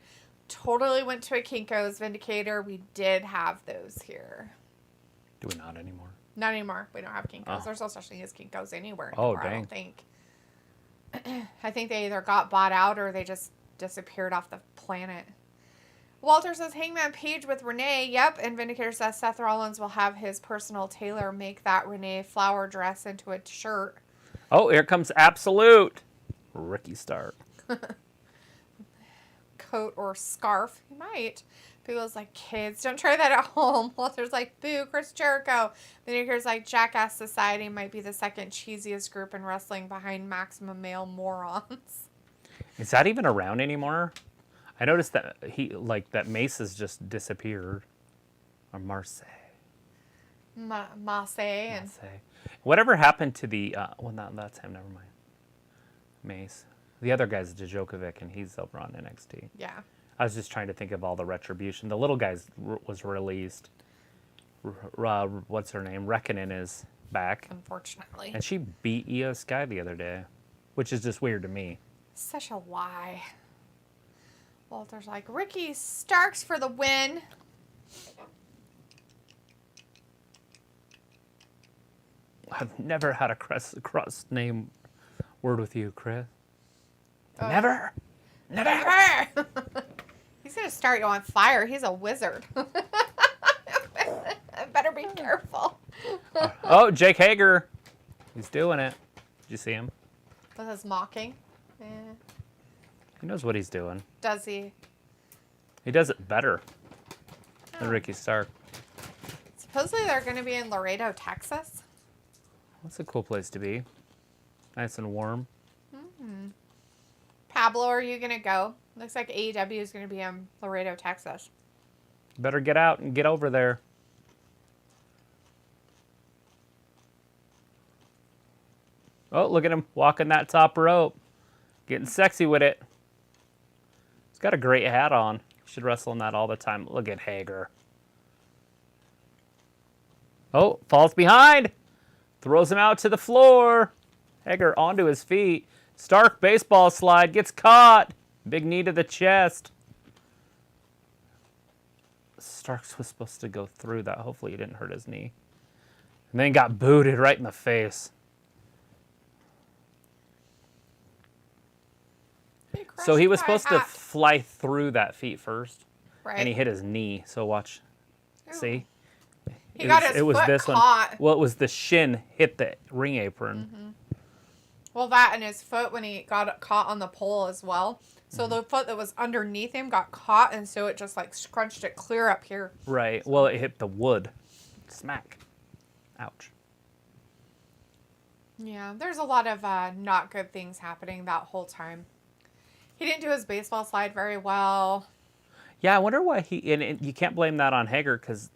Totally went to a Kinko's, Vindicator. We did have those here. Do we not anymore? Not anymore. We don't have Kinko's. Oh. There's no such thing as Kinko's anywhere anymore, dang. I don't think. I think they either got bought out or they just disappeared off the planet. Walter says, Hangman Page with Renee. Yep. And Vindicator says Seth Rollins will have his personal tailor make that Renee flower dress into a shirt. Oh, here comes Absolute. Ricky Stark. Coat or scarf. He might. People's like, kids, don't try that at home. Walter's like, boo, Chris Jericho. Vindicator's like, Jackass Society might be the second cheesiest group in wrestling behind Maximum Male Morons. Is that even around anymore? I noticed that that Mace has just disappeared. Or Marseille. Marseille. Whatever happened to the, that's him, never mind. Mace. The other guy's Djokovic, and he's over on NXT. Yeah. I was just trying to think of all the retribution. The little guy's was released. What's her name? Reckoning is back. Unfortunately. And she beat Io Sky the other day, which is just weird to me. Such a lie. Walter's like, Ricky Starks for the win. I've never had a cross name word with you, Chris. Never. He's going to start you on fire. He's a wizard. Better be careful. Oh, Jake Hager. He's doing it. Did you see him? With his mocking. Yeah. He knows what he's doing. Does he? He does it better than Ricky Stark. Supposedly they're going to be in Laredo, Texas. That's a cool place to be. Nice and warm. Mm-hmm. Pablo, are you going to go? Looks like AEW is going to be in Laredo, Texas. Better get out and get over there. Oh, look at him walking that top rope. Getting sexy with it. He's got a great hat on. He should wrestle in that all the time. Look at Hager. Oh, falls behind. Throws him out to the floor. Hager onto his feet. Stark baseball slide. Gets caught. Big knee to the chest. Starks was supposed to go through that. Hopefully he didn't hurt his knee. And then got booted right in the face. So he was supposed to fly through that feet first. Right. And he hit his knee. So watch. Ooh. See? He got his foot caught. Well, it was the shin hit the ring apron. Mm-hmm. Well, that and his foot when he got caught on the pole as well. So the foot that was underneath him got caught, and so it just like scrunched it clear up here. Right. Well, it hit the wood. Smack. Ouch. Yeah, there's a lot of not good things happening that whole time. He didn't do his baseball slide very well. Yeah, I wonder why and you can't blame that on Hager because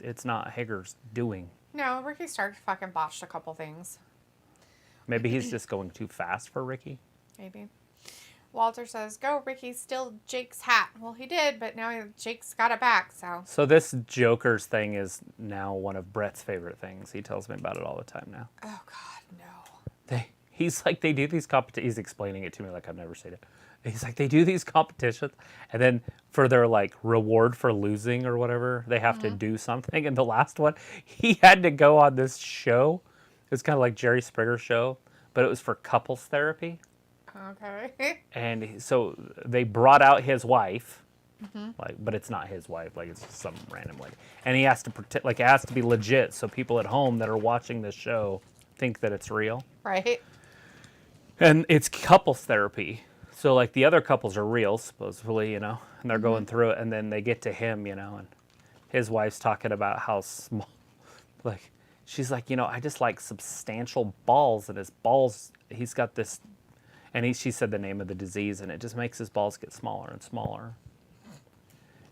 it's not Hager's doing. No, Ricky Stark fucking botched a couple things. Maybe he's just going too fast for Ricky. Maybe. Walter says, go, Ricky, steal Jake's hat. Well, he did, but now Jake's got it back, so. So this Joker's thing is now one of Brett's favorite things. He tells me about it all the time now. Oh, God, no. He's like, they do these competitions. He's explaining it to me like I've never seen it. He's like, they do these competitions, and then for their, like, reward for losing or whatever, they have to do something. And the last one, he had to go on this show. It was kind of like Jerry Springer's show, but it was for couples therapy. Okay. And so they brought out his wife, Like, but it's not his wife. Like, it's just some random lady. And he has to pretend, like, it has to be legit, so people at home that are watching this show think that it's real. Right. And it's couples therapy. So, like, the other couples are real, supposedly, you know, and they're going through it, and then they get to him, you know, and his wife's talking about how small, like, she's like, you know, I just like substantial balls, and his balls, he's got this, and she said the name of the disease, and it just makes his balls get smaller and smaller.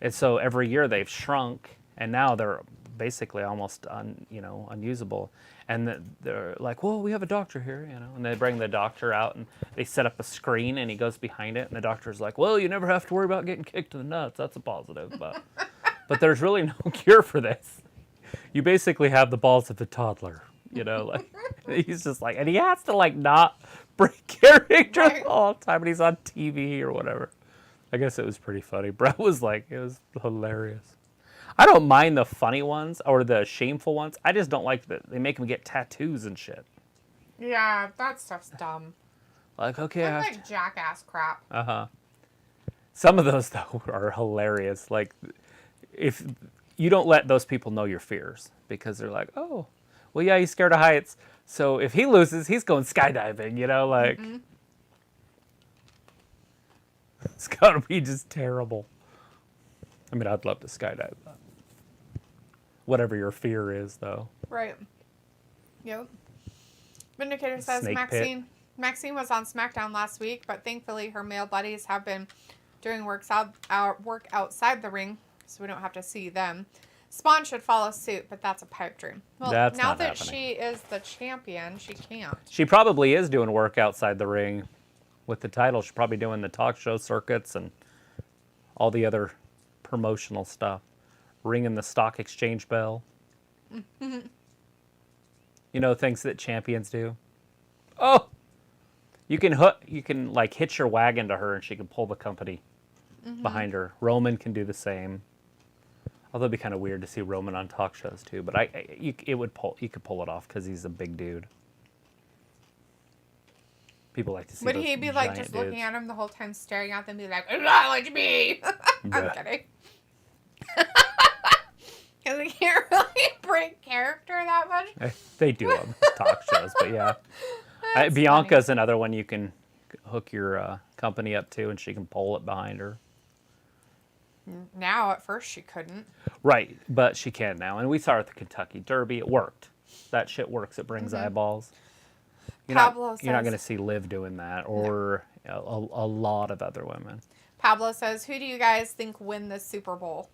And so every year they've shrunk, and now they're basically almost unusable. And they're like, well, we have a doctor here, you know. And they bring the doctor out, and they set up a screen, and he goes behind it. And the doctor's like, well, you never have to worry about getting kicked in the nuts. That's a positive. But there's really no cure for this. You basically have the balls of a toddler, you know. Like, he's just like, and he has to, like, not break character all the time. And he's on TV or whatever. I guess it was pretty funny. Brett was like, it was hilarious. I don't mind the funny ones or the shameful ones. I just don't like that they make them get tattoos and shit. Yeah, that stuff's dumb. Like, okay, That's like jackass crap. Some of those, though, are hilarious. Like, if you don't let those people know your fears, because they're like, oh, well, yeah, he's scared of heights. So if he loses, he's going skydiving, you know, like. It's got to be just terrible. I mean, I'd love to skydive. But whatever your fear is, though. Right. Yep. Vindicator says Snake Maxine was on SmackDown last week, but thankfully her male buddies have been doing work outside the ring, so we don't have to see them. Spawn should follow suit, but that's a pipe dream. Well, that's now not that happening. she is the champion, she can't. She probably is doing work outside the ring with the title. She's probably doing the talk show circuits and all the other promotional stuff. Ringing the stock exchange bell. You know, things that champions do. Oh! You can like hitch your wagon to her and she can pull the company behind her. Roman can do the same. Although it'd be kind of weird to see Roman on talk shows too, but you could pull it off because he's a big dude. People like to see. Would those he be like giant just dudes. looking at him the whole time, staring at them, be like, "Acknowledge me"? I'm kidding. Because he can't really break character that much. They do on talk shows, but yeah. Bianca's another one you can hook your company up to, and she can pull it behind her. Now, at first, she couldn't. Right, but she can now. And we saw her at the Kentucky Derby. It worked. That shit works. It brings eyeballs. You're not going to see Liv doing that, or a lot of other women. Pablo says, who do you guys think win the Super Bowl?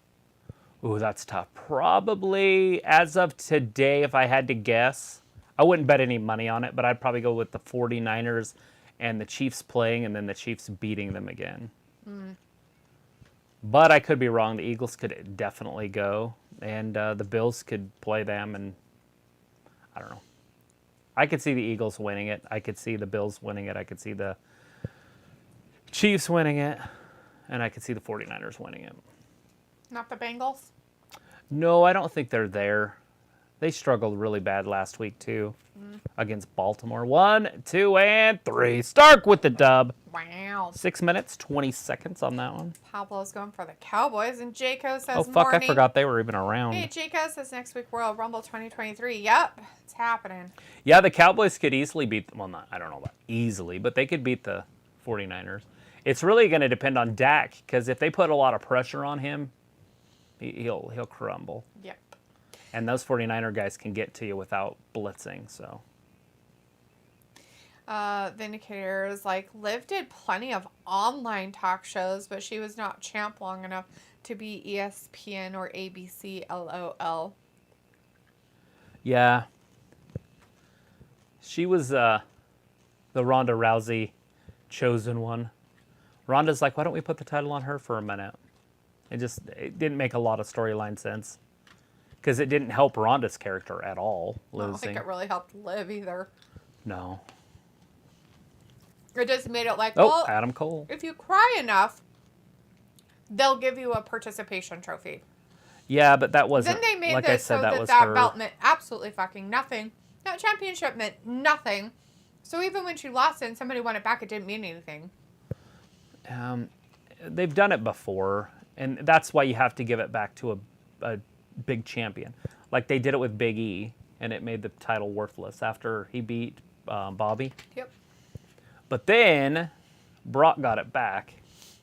Ooh, that's tough. Probably, as of today, if I had to guess, I wouldn't bet any money on it, but I'd probably go with the 49ers and the Chiefs playing, and then the Chiefs beating them again. But I could be wrong. The Eagles could definitely go, and the Bills could play them, and I don't know. I could see the Eagles winning it. I could see the Bills winning it. I could see the Chiefs winning it, and I could see the 49ers winning it. Not the Bengals? No, I don't think they're there. They struggled really bad last week, too, against Baltimore. 1, 2, and 3. Stark with the dub. Wow. 6 minutes, 20 seconds on that one. Pablo's going for the Cowboys, and Jaco says Oh, fuck, morning. I forgot they were even around. Hey, Jaco says next week Royal Rumble 2023. Yep, it's happening. Yeah, the Cowboys could easily beat them. Well, I don't know about easily, but they could beat the 49ers. It's really going to depend on Dak, because if they put a lot of pressure on him, he'll crumble. Yep. And those 49er guys can get to you without blitzing, so. Vindicator is like, Liv did plenty of online talk shows, but she was not champ long enough to be ESPN or ABC, LOL. Yeah. She was the Ronda Rousey chosen one. Ronda's like, why don't we put the title on her for a minute? It didn't make a lot of storyline sense. Because it didn't help Ronda's character at all, losing. I don't think it really helped Liv either. No. It just made it like, Oh, well, Adam Cole. if you cry enough, they'll give you a participation trophy. Yeah, but that wasn't, Then they made like this I said, so that that was that her. belt meant absolutely fucking nothing. That championship meant nothing. So even when she lost it and somebody won it back, it didn't mean anything. They've done it before, And that's why you have to give it back to a big champion. Like they did it with Big E, and it made the title worthless after he beat Bobby. Yep. But then Brock got it back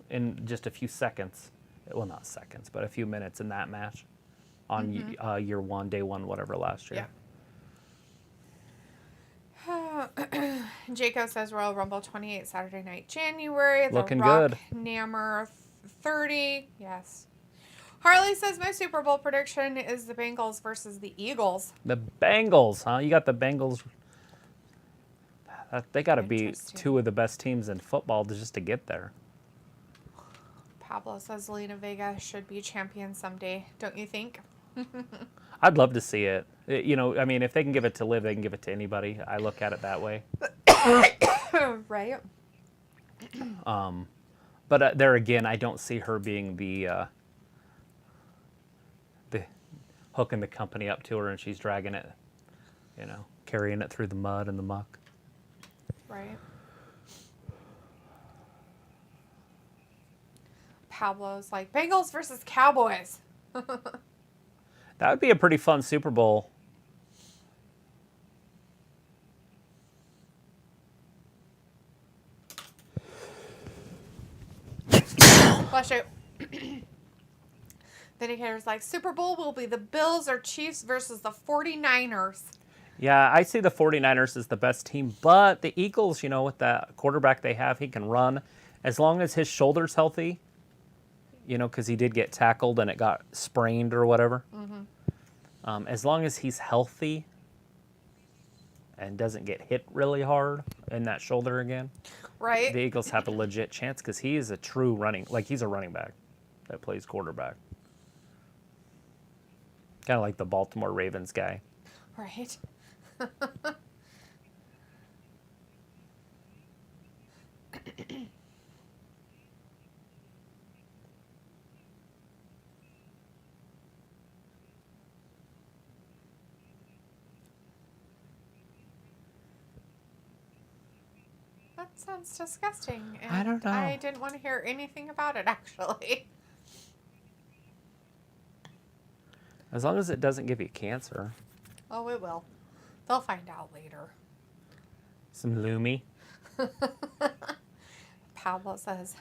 in just a few seconds. Well, not seconds, but a few minutes in that match on year one, day one, whatever, last year. Yeah. Jaco says Royal Rumble 28 Saturday night, January. Looking the Rock good. Nammer 30. Yes. Harley says my Super Bowl prediction is the Bengals versus the Eagles. The Bengals, huh? You got the Bengals. They got to be two of the best teams in football just to get there. Pablo says Zelina Vega should be champion someday. Don't you think? I'd love to see it. I mean, if they can give it to Liv, they can give it to anybody. I look at it that way. Right. But there again, I don't see her being the hooking the company up to her and she's dragging it, carrying it through the mud and the muck. Right. Pablo's like, Bengals versus Cowboys. That would be a pretty fun Super Bowl. Flush out. Vindicator's like, Super Bowl will be the Bills or Chiefs versus the 49ers. Yeah, I see the 49ers as the best team, but the Eagles, with that quarterback they have, he can run. As long as his shoulder's healthy, because he did get tackled and it got sprained or whatever. As long as he's healthy and doesn't get hit really hard in that shoulder again, right? The Eagles have a legit chance because he is a true he's a running back that plays quarterback. Kind of like the Baltimore Ravens guy. Right. That sounds disgusting. And I don't know. I didn't want to hear anything about it, actually. As long as it doesn't give you cancer. Oh, it will. They'll find out later. Some Lumi. Pablo says,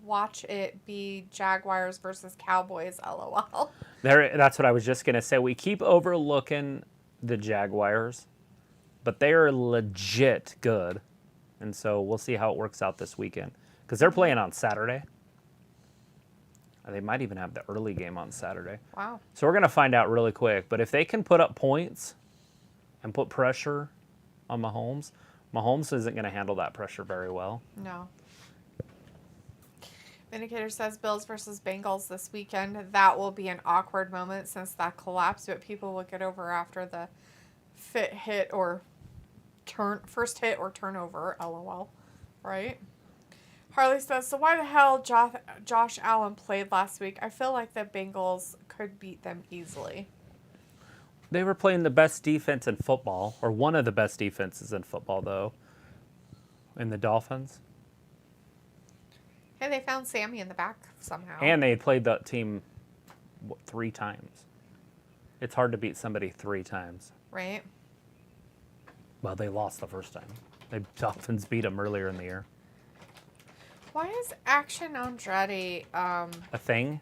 watch it be Jaguars versus Cowboys, LOL. That's what I was just going to say. We keep overlooking the Jaguars, but they are legit good. And so we'll see how it works out this weekend. Because they're playing on Saturday. They might even have the early game on Saturday. Wow. So we're going to find out really quick. But if they can put up points and put pressure on Mahomes isn't going to handle that pressure very well. No. Vindicator says Bills versus Bengals this weekend. That will be an awkward moment since that collapse, but people will get over after the first hit or turnover, LOL. Right? Harley says, so why the hell Josh Allen played last week? I feel like the Bengals could beat them easily. They were playing the best defense in football, or one of the best defenses in football, though, in the Dolphins. Hey, they found Sammy in the back somehow. And they had played that team 3 times. It's hard to beat somebody 3 times. Right? Well, they lost the first time. The Dolphins beat them earlier in the year. Why is Action Andretti A thing?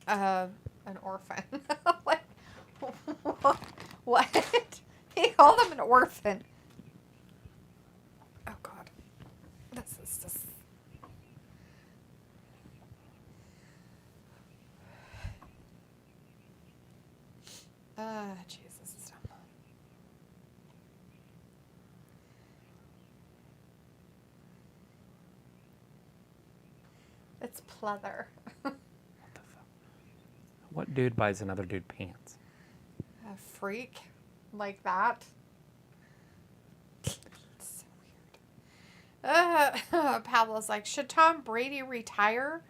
an orphan? What? He called him an orphan. Oh God, this is just. Jesus, this is dumb. It's pleather. What the fuck? What dude buys another dude pants? A freak like that. It's so weird. Pablo's like, should Tom Brady retire?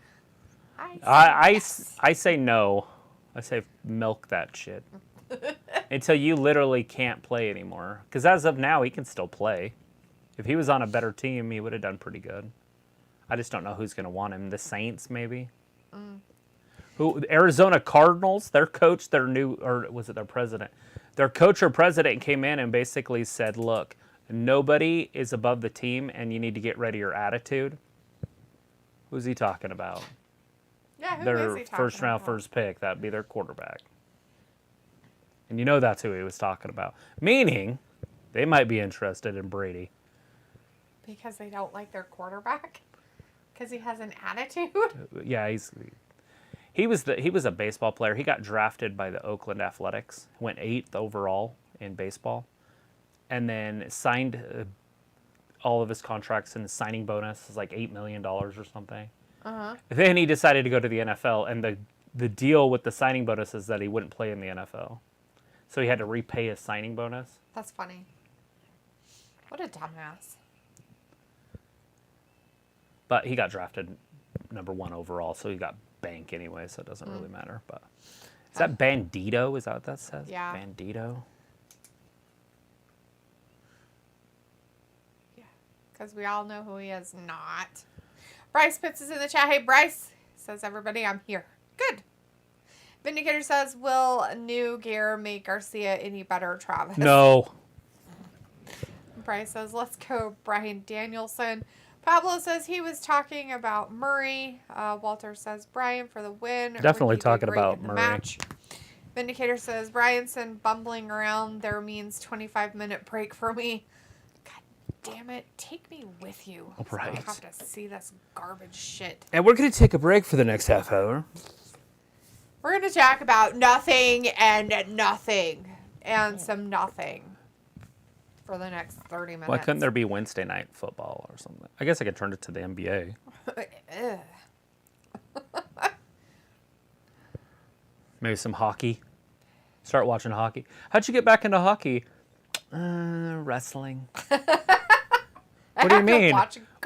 I say no. I say milk that shit. Until you literally can't play anymore. Because as of now, he can still play. If he was on a better team, he would have done pretty good. I just don't know who's going to want him. The Saints, maybe? Who Arizona Cardinals, their coach, their president? Their coach or president came in and basically said, look, nobody is above the team and you need to get rid of your attitude. Who's he talking about? Yeah, who is Their he talking first round, about? first pick. That'd be their quarterback. And you know that's who he was talking about. Meaning, they might be interested in Brady. Because they don't like their quarterback? Because he has an attitude? Yeah, he was a baseball player. He got drafted by the Oakland Athletics. Went 8th overall in baseball, and then signed all of his contracts, and the signing bonus is like $8 million or something. Then he decided to go to the NFL, and the deal with the signing bonus is that he wouldn't play in the NFL, so he had to repay his signing bonus. That's funny. What a dumbass. But he got drafted number 1 overall, so he got bank anyway, so it doesn't really matter. But is that Bandito? Is that what that says? Yeah. Bandito? Yeah. Because we all know who he is not. Bryce Pitts is in the chat. Hey, Bryce. Says everybody, I'm here. Good. Vindicator says, will new gear make Garcia any better, Travis? No. Bryce says, let's go, Brian Danielson. Pablo says he was talking about Murray. Walter says Brian for the win. Definitely Ricky did talking great about in the Murray. match. Vindicator says Bryanson bumbling around there means 25-minute break for me. God damn it. Take me with you. So I Right. have to see this garbage shit. And we're going to take a break for the next half hour. We're going to talk about nothing and nothing and some nothing for the next 30 minutes. Why couldn't there be Wednesday night football or something? I guess I could turn it to the NBA. Ugh. Maybe some hockey. Start watching hockey. How'd you get back into hockey? Wrestling. What do you mean?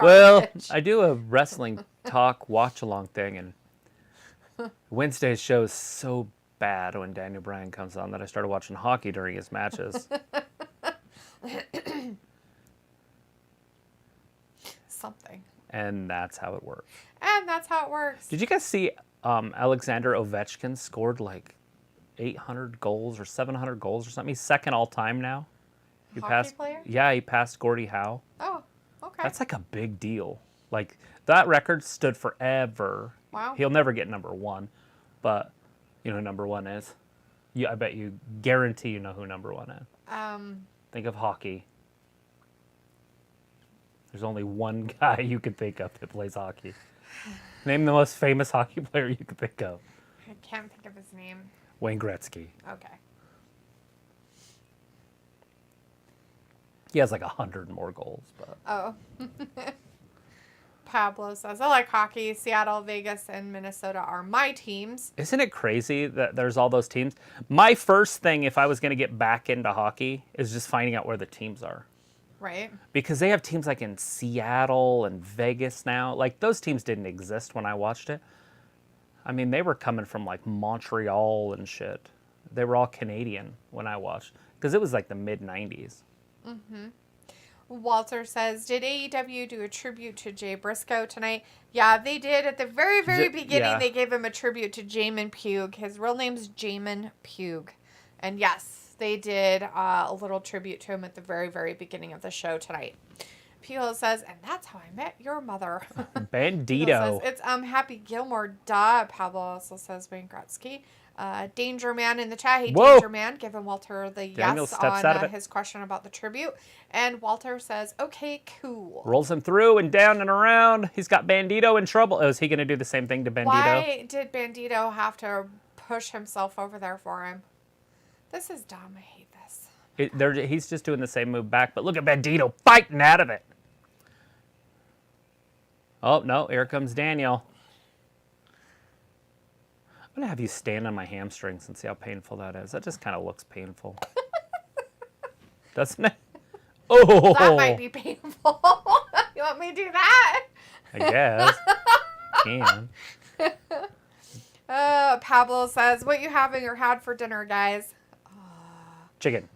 Well, I do a wrestling talk watch along thing, and Wednesday's show is so bad when Daniel Bryan comes on that I started watching hockey during his matches. Something. And that's how it works. And that's how it works. Did you guys see Alexander Ovechkin scored like 800 goals or 700 goals or something? He's second all time now. He Hockey player? Yeah, he passed Gordie Howe. Oh, okay. That's like a big deal. Like that record stood forever. Wow. He'll never get number 1, but you know who number 1 is. I bet you guarantee you know who number 1 is. Think of hockey. There's only one guy you can think of that plays hockey. Name the most famous hockey player you can think of. I can't think of his name. Wayne Gretzky. Okay. He has like 100 more goals, but Oh. Pablo says, I like hockey. Seattle, Vegas, and Minnesota are my teams. isn't it crazy that there's all those teams? My first thing, if I was going to get back into hockey, is just finding out where the teams are. Right? Because they have teams like in Seattle and Vegas now. Like, those teams didn't exist when I watched it. I mean, they were coming from, like, Montreal and shit. They were all Canadian when I watched. Because it was, like, the mid-90s. Walter says, did AEW do a tribute to Jay Briscoe tonight? Yeah, they did. At the very, very beginning, yeah. They gave him a tribute to Jamin Pugh. His real name's Jamin Pugh. And yes, they did a little tribute to him at the very, very beginning of the show tonight. Pugh says, and that's how I met your mother. Bandito. Says, it's Happy Gilmore, duh. Pablo also says Wayne Gretzky. Danger Man in the chat. Hey, Whoa. Danger Man, giving Walter the Daniel yes steps out of on it. his question about the tribute. And Walter says, okay, cool. Rolls him through and down and around. He's got Bandito in trouble. Oh, is he going to do the same thing to Bandito? Why did Bandito have to push himself over there for him? This is dumb. I hate this. He's just doing the same move back. But look at Bandito fighting out of it. Oh, no. Here comes Daniel. I'm going to have you stand on my hamstrings and see how painful that is. That just kind of looks painful. Doesn't it? Oh! That might be painful. You want me to do that? I guess. Can. Pablo says, what you having or had for dinner, guys? Chicken.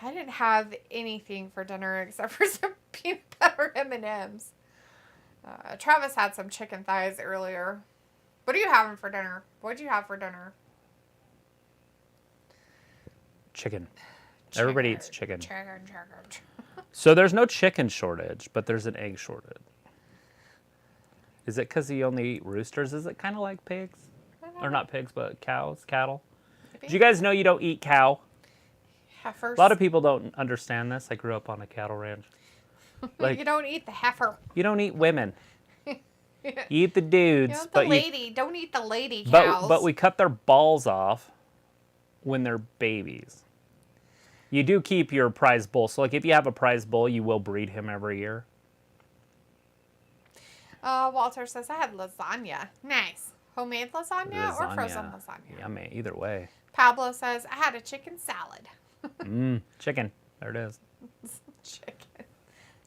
I didn't have anything for dinner except for some peanut butter M&Ms. Travis had some chicken thighs earlier. What are you having for dinner? What'd you have for dinner? Chicken. Everybody eats chicken. Chicken. So there's no chicken shortage, but there's an egg shortage. Is it because you only eat roosters? Is it kind of like pigs? Or not pigs, but cows, cattle? Maybe. Did you guys know you don't eat cow? Heifers. A lot of people don't understand this. I grew up on a cattle ranch. Like, you don't eat the heifer. You don't eat women. You eat the dudes. You know, don't eat the lady cows. But we cut their balls off when they're babies. You do keep your prize bull. So, like, if you have a prize bull, you will breed him every year. Walter says, I had lasagna. Nice. Homemade lasagna or frozen lasagna? Yummy. Either way. Pablo says, I had a chicken salad. Chicken. There it is.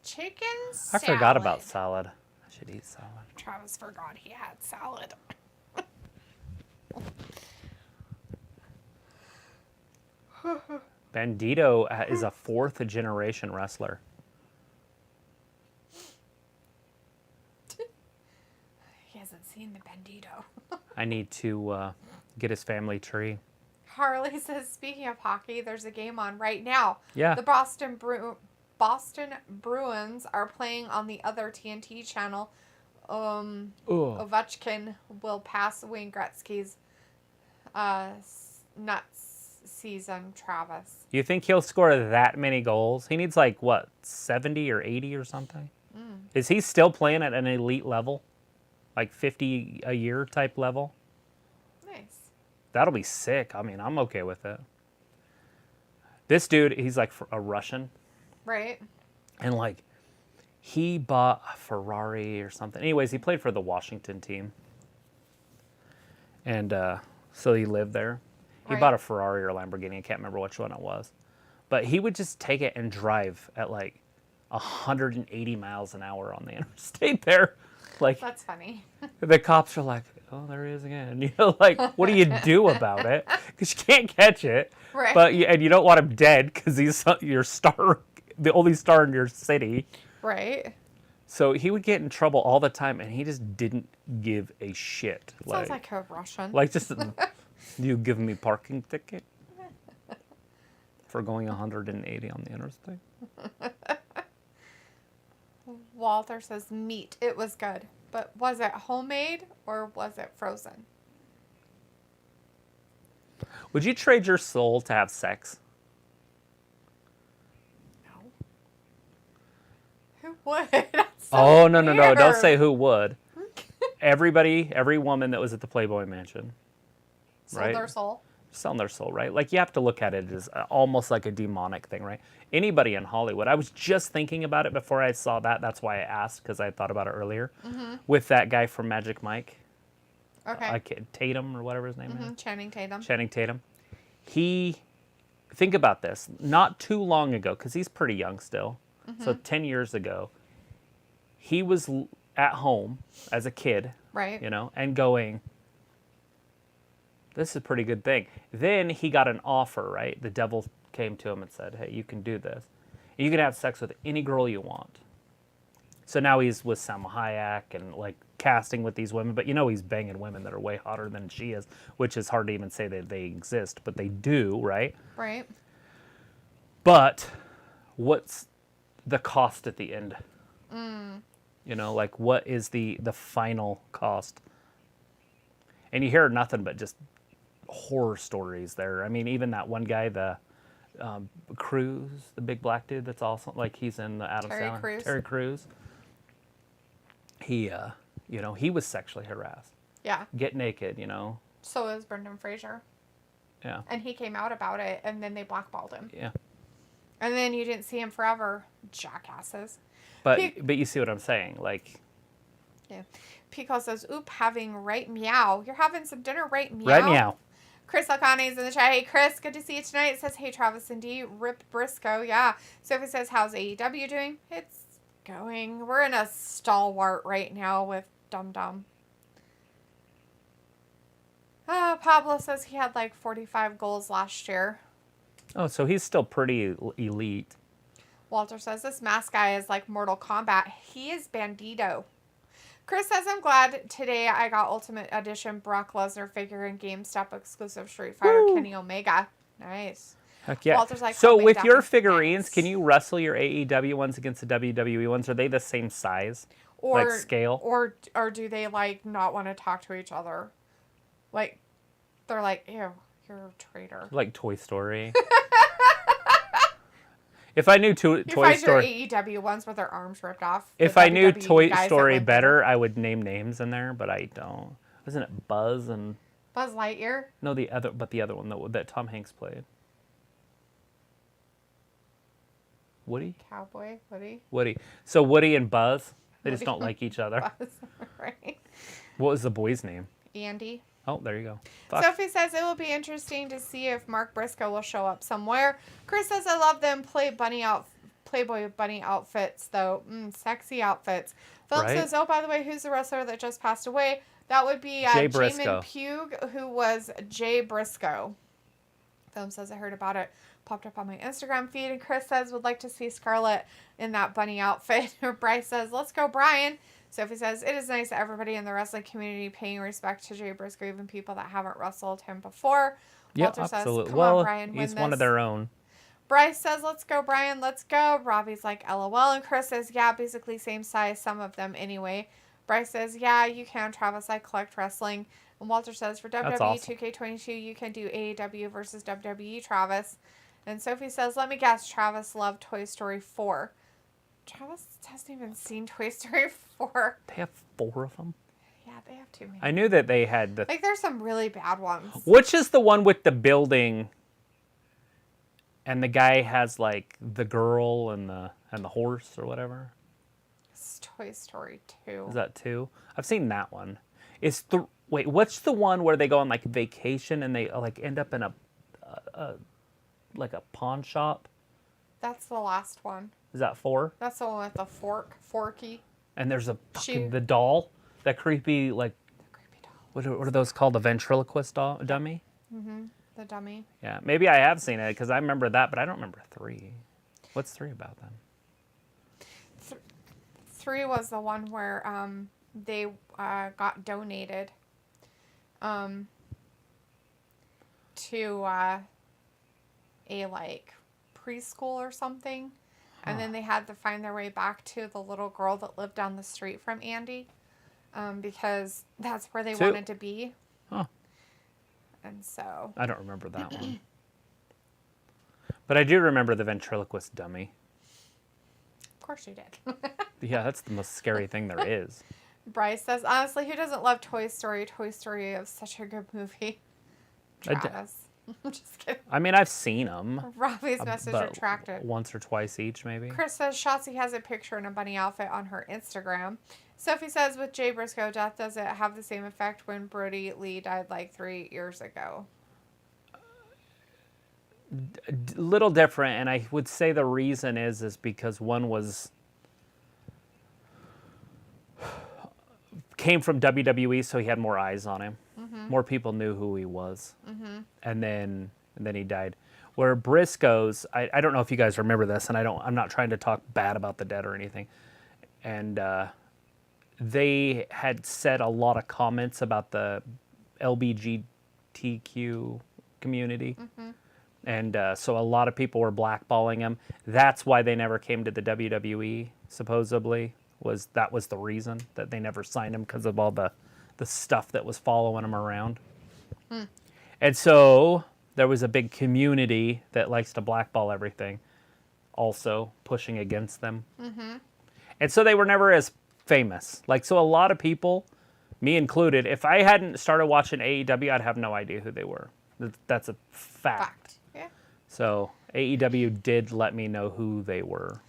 Chicken salad. I forgot about salad. I should eat salad. Travis forgot he had salad. Bandito is a fourth generation wrestler. He hasn't seen the Bandito. I need to get his family tree. Harley says, speaking of hockey, there's a game on right now. Yeah. The Boston Bruins are playing on the other TNT channel. Ovechkin will pass Wayne Gretzky's nuts season, Travis. You think he'll score that many goals? He needs like, what, 70 or 80 or something? Is he still playing at an elite level? Like 50 a year type level? Nice. That'll be sick. I mean, I'm okay with it. This dude, he's like a Russian. Right. And like, he bought a Ferrari or something. Anyways, he played for the Washington team. And so he lived there. He bought a Ferrari or a Lamborghini. I can't remember which one it was. But he would just take it and drive at like 180 miles an hour on the interstate there. Like, that's funny. The cops are like, oh, there he is again. You know, like, what do you do about it? Because you can't catch it. Right. But you don't want him dead because he's your star, the only star in your city. Right. So he would get in trouble all the time, and he just didn't give a shit. Sounds like a Russian. Like, just, you give me parking ticket for going 180 on the interstate? Walter says meat. It was good. But was it homemade or was it frozen? Would you trade your soul to have sex? No. Who would? That's so Oh, no. weird. Don't say who would. Every woman that was at the Playboy Mansion. Sold their soul. Selling their soul, right? Like, you have to look at it as almost like a demonic thing, right? Anybody in Hollywood. I was just thinking about it before I saw that. That's why I asked, because I thought about it earlier. With that guy from Magic Mike. Okay. Tatum, or whatever his name is. Channing Tatum. Channing Tatum. Think about this. Not too long ago, because he's pretty young still. So 10 years ago, he was at home as a kid. Right. You know, and going, this is a pretty good thing. Then he got an offer, right? The devil came to him and said, hey, you can do this. You can have sex with any girl you want. So now he's with Salma Hayek and like casting with these women, but you know he's banging women that are way hotter than she is, which is hard to even say that they exist, but they do, right? Right. But what's the cost at the end? You know, like, what is the final cost? And you hear nothing but just horror stories there. I mean, even that one guy, the Crews, the big black dude that's also, like, he's in the Adam Sandler. Terry Crews. He, you know, he was sexually harassed. Yeah. Get naked, you know. So is Brendan Fraser. Yeah. And he came out about it, and then they blackballed him. Yeah. And then you didn't see him forever. Jackasses. But you see what I'm saying, like. Yeah. Pico says, oop, having right meow. You're having some dinner, right meow? Right meow. Chris Alcane's in the chat. Hey, Chris, good to see you tonight. It says, hey, Travis and D, Rip Briscoe. Yeah. Sophie says, how's AEW doing? It's going. We're in a stalwart right now with Dum Dum. Pablo says he had like 45 goals last year. Oh, so he's still pretty elite. Walter says, this mask guy is like Mortal Kombat. He is Bandito. Chris says, I'm glad today I got Ultimate Edition Brock Lesnar figure and GameStop exclusive Street Fighter Woo. Kenny Omega. Nice. Heck yeah. Walter's like, so "I'll make with that your with figurines, pants." can you wrestle your AEW ones against the WWE ones? Are they the same size? Or like scale? Or do they like not want to talk to each other? Like, they're like, ew, you're a traitor. Like Toy Story. If I knew Toy Your Story, AEW ones with their arms ripped off. if I knew WWE Toy guys that Story went better, there. I would name names in there, but I don't. Wasn't it Buzz and Buzz Lightyear. no the other one that Tom Hanks played? Woody? Cowboy Woody. Woody. So Woody and Buzz, they just Woody don't like each other. Buzz, right? What was the boy's name? Andy. Oh, there you go. Fuck. Sophie says it will be interesting to see if Mark Briscoe will show up somewhere. Chris says I love them Playboy bunny outfits though. Sexy outfits. Philip Right? says, oh, by the way, who's the wrestler that just passed away? That would be Jay Jamin Briscoe. Pugh, who was Jay Briscoe. Philip says I heard about it. Popped up on my Instagram feed. And Chris says would like to see Scarlett in that bunny outfit. Bryce says, let's go, Brian. Sophie says, it is nice that everybody in the wrestling community paying respect to Jay Briscoe, even people that haven't wrestled him before. Yeah, Walter absolutely. says, come Well, on, Brian, win he's one of this. their own. Bryce says, let's go, Brian, let's go. Robbie's like, LOL. And Chris says, yeah, basically same size, some of them anyway. Bryce says, yeah, you can, Travis. I collect wrestling. And Walter says, for WWE awesome. 2K22, you can do AEW versus WWE, Travis. And Sophie says, let me guess, Travis loved Toy Story 4. Travis hasn't even seen Toy Story 4. They have 4 of them? Yeah, they have too many. I knew that they had the... Like, there's some really bad ones. Which is the one with the building and the guy has, like, the girl and the horse or whatever? It's Toy Story 2. Is that 2? I've seen that one. Wait, what's the one where they go on, like, vacation and they, like, end up in a pawn shop? That's the last one. Is that 4? That's the one with the Forky. And there's the doll, that creepy, like, The creepy doll. what are those called? The ventriloquist dummy? The dummy. Yeah, maybe I have seen it because I remember that, but I don't remember 3. What's 3 about then? 3 was the one where they got donated to a like preschool or something, and then they had to find their way back to the little girl that lived down the street from Andy, because that's where they 2. wanted to be. Huh. And so I don't remember that one. But I do remember the ventriloquist dummy. of course you did. Yeah, that's the most scary thing there is. Bryce says, honestly, who doesn't love Toy Story? Toy Story is such a good movie. Travis. I'm just kidding. I mean, I've seen them. Robbie's message but retracted. once or twice each, maybe. Chris says Shotzi has a picture in a bunny outfit on her Instagram. Sophie says with Jay Briscoe, death does it have the same effect when Brody Lee died like 3 years ago? Little different, and I would say the reason is because one came from WWE, so he had more eyes on him. More people knew who he was, and then he died. Where Briscoe's, I don't know if you guys remember this, and I'm not trying to talk bad about the dead or anything, and they had said a lot of comments about the LGBTQ community. And so a lot of people were blackballing him. That's why they never came to the WWE, supposedly. That was the reason that they never signed him, because of all the stuff that was following him around. And so there was a big community that likes to blackball everything, also pushing against them. And so they were never as famous. Like, so a lot of people, me included, if I hadn't started watching AEW, I'd have no idea who they were. That's a fact. Yeah. So AEW did let me know who they were.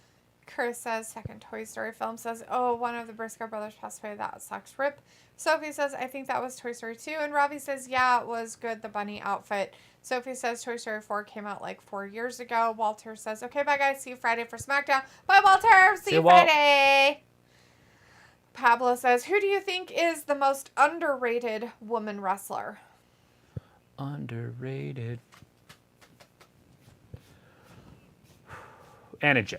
Chris says, second Toy Story film says, oh, one of the Briscoe brothers passed away. That sucks. Rip. Sophie says, I think that was Toy Story 2. And Robbie says, yeah, it was good, the bunny outfit. Sophie says Toy Story 4 came out like 4 years ago. Walter says, okay, bye, guys. See you Friday for SmackDown. Bye, Walter. See you Friday. Pablo says, who do you think is the most underrated woman wrestler? Underrated. Anna Jay.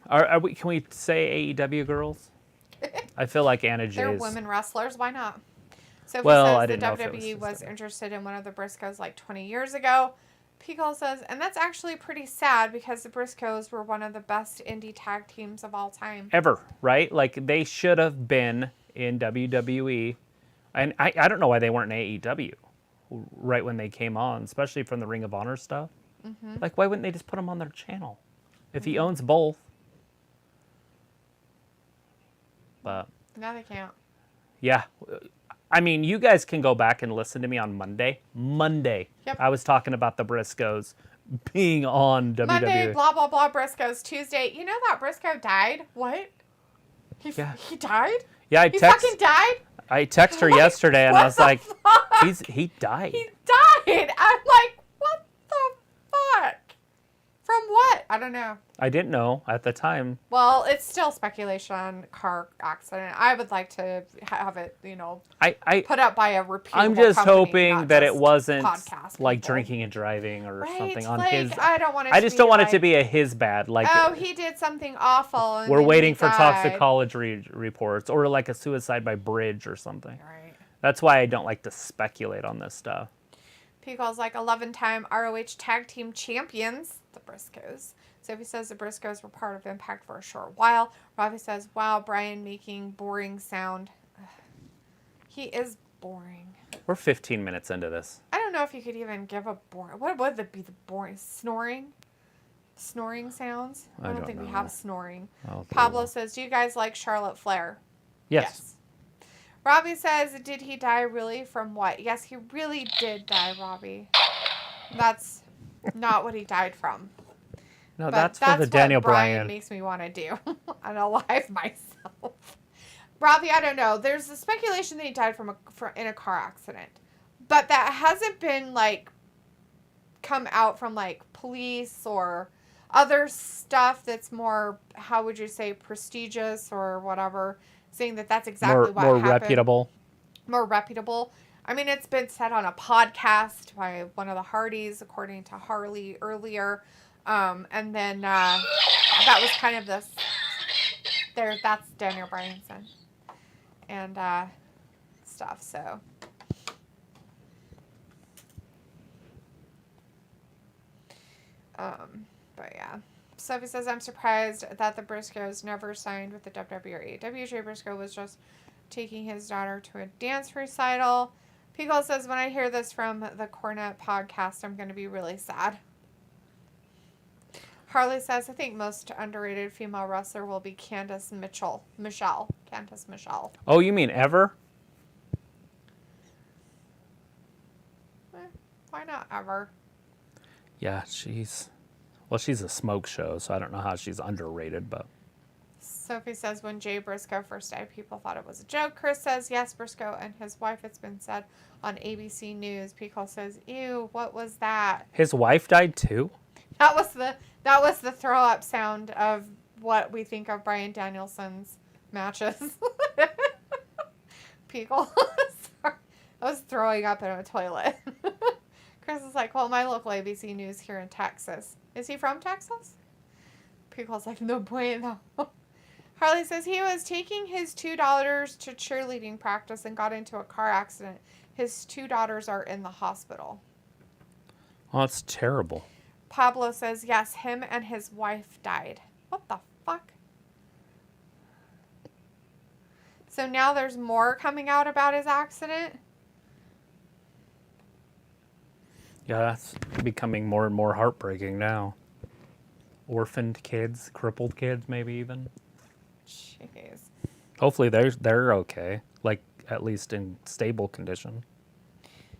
Can we say AEW girls? I feel like Anna Jay's... They're women wrestlers. Why not? Sophie Well, says I the didn't know if it was WWE just was there. interested in one of the Briscoes like 20 years ago. Pico says, and that's actually pretty sad because the Briscoes were one of the best indie tag teams of all time. Ever, right? Like, they should have been in WWE. And I don't know why they weren't in AEW right when they came on, especially from the Ring of Honor stuff. Mm-hmm. Like, why wouldn't they just put them on their channel? If he owns both. But... No, they can't. Yeah. I mean, you guys can go back and listen to me on Monday. Yep. I was talking about the Briscoes being on WWE. Monday, blah, blah, blah, Briscoes. Tuesday, you know that Briscoe died? What? He died? Yeah, He fucking died? I texted her yesterday and I was like, he died. He died. I'm like, what the fuck? From what? I don't know. I didn't know at the time. Well, it's still speculation on car accident. I would like to have it, I put up by a reputable I'm just company, hoping not that it just wasn't podcast like people. drinking and driving or Right? something on Like, his. I don't want it. I to just be don't want it like, to be a his bad. Like, oh, he did something awful. And we're then waiting he for died. toxicology reports or like a suicide by bridge or something. Right. That's why I don't like to speculate on this stuff. Pico's like 11-time ROH tag team champions, the Briscoes. Sophie says the Briscoes were part of Impact for a short while. Ravi says, wow, Brian making boring sound. Ugh. He is boring. We're 15 minutes into this. I don't know if you could even give a boring... What would it be the boring... Snoring? Snoring sounds? I don't think we have snoring. Pablo says, do you guys like Charlotte Flair? Yes. Robbie says, did he die really from what? Yes, he really did die, Robbie. That's not what he died from. No, But that's for the Daniel what Brian Bryan. makes me want to do. Unalive myself. Robbie, I don't know. There's a speculation that he died in a car accident. But that hasn't been, like, come out from, like, police or other stuff that's more, how would you say, prestigious or whatever, saying that that's exactly what happened. More reputable. More reputable. I mean, it's been said on a podcast by one of the Hardys, according to Harley earlier. And then that was kind of this. That's Daniel Bryan's son. And stuff, so. But yeah. Sophie says, I'm surprised that the Briscoes never signed with the WWE or AEW. Jay Briscoe was just taking his daughter to a dance recital. Pico says, when I hear this from the Cornet podcast, I'm going to be really sad. Harley says, I think most underrated female wrestler will be Candice Michelle. Candice Michelle. Oh, you mean ever? Why not ever? Yeah, she's a smoke show, so I don't know how she's underrated, but. Sophie says, when Jay Briscoe first died, people thought it was a joke. Chris says, yes, Briscoe and his wife, it's been said on ABC News. Pico says, ew, what was that? His wife died too? That was the throw up sound of what we think of Bryan Danielson's matches. Pico. Sorry. I was throwing up in a toilet. Chris is like, well, my local ABC News here in Texas. Is he from Texas? Pico's like, no bueno. Harley says he was taking his two daughters to cheerleading practice and got into a car accident. His two daughters are in the hospital. Oh, that's terrible. Pablo says, yes, him and his wife died. What the fuck? So now there's more coming out about his accident? Yeah, that's becoming more and more heartbreaking now. Orphaned kids, crippled kids, maybe even. Jeez. Hopefully they're okay, like at least in stable condition.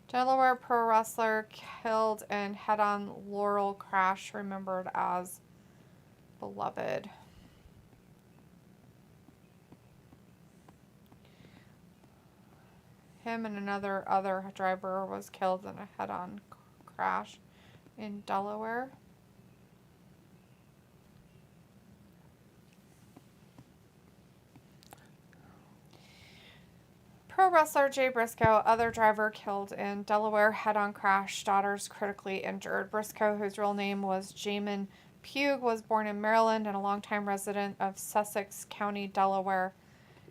Delaware pro wrestler killed in head-on Laurel crash, remembered as beloved. Him and another driver was killed in a head-on crash in Delaware. Pro wrestler Jay Briscoe, other driver killed in Delaware head-on crash, daughters critically injured. Briscoe, whose real name was Jamin Pugh, was born in Maryland and a longtime resident of Sussex County, Delaware.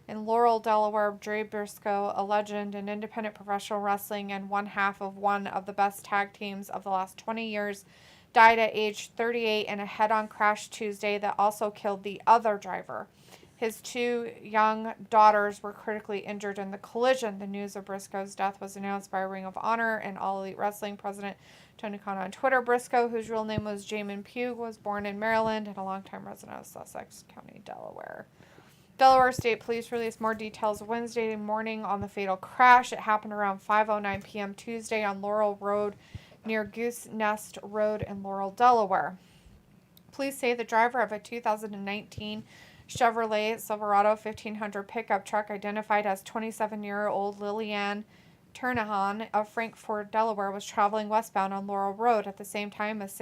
In Laurel, Delaware, Dre Briscoe, a legend in independent professional wrestling and one half of one of the best tag teams of the last 20 years, died at age 38 in a head-on crash Tuesday that also killed the other driver. His 2 young daughters were critically injured in the collision. The news of Briscoe's death was announced by Ring of Honor and All Elite Wrestling president Tony Khan on Twitter. Briscoe, whose real name was Jamin Pugh, was born in Maryland and a longtime resident of Sussex County, Delaware. Delaware State Police released more details Wednesday morning on the fatal crash. It happened around 5:09 p.m. Tuesday on Laurel Road near Goose Nest Road in Laurel, Delaware. Police say the driver of a 2019 Chevrolet Silverado 1500 pickup truck, identified as 27-year-old Lillian Turnahan of Frankfort, Delaware, was traveling westbound on Laurel Road at the same time as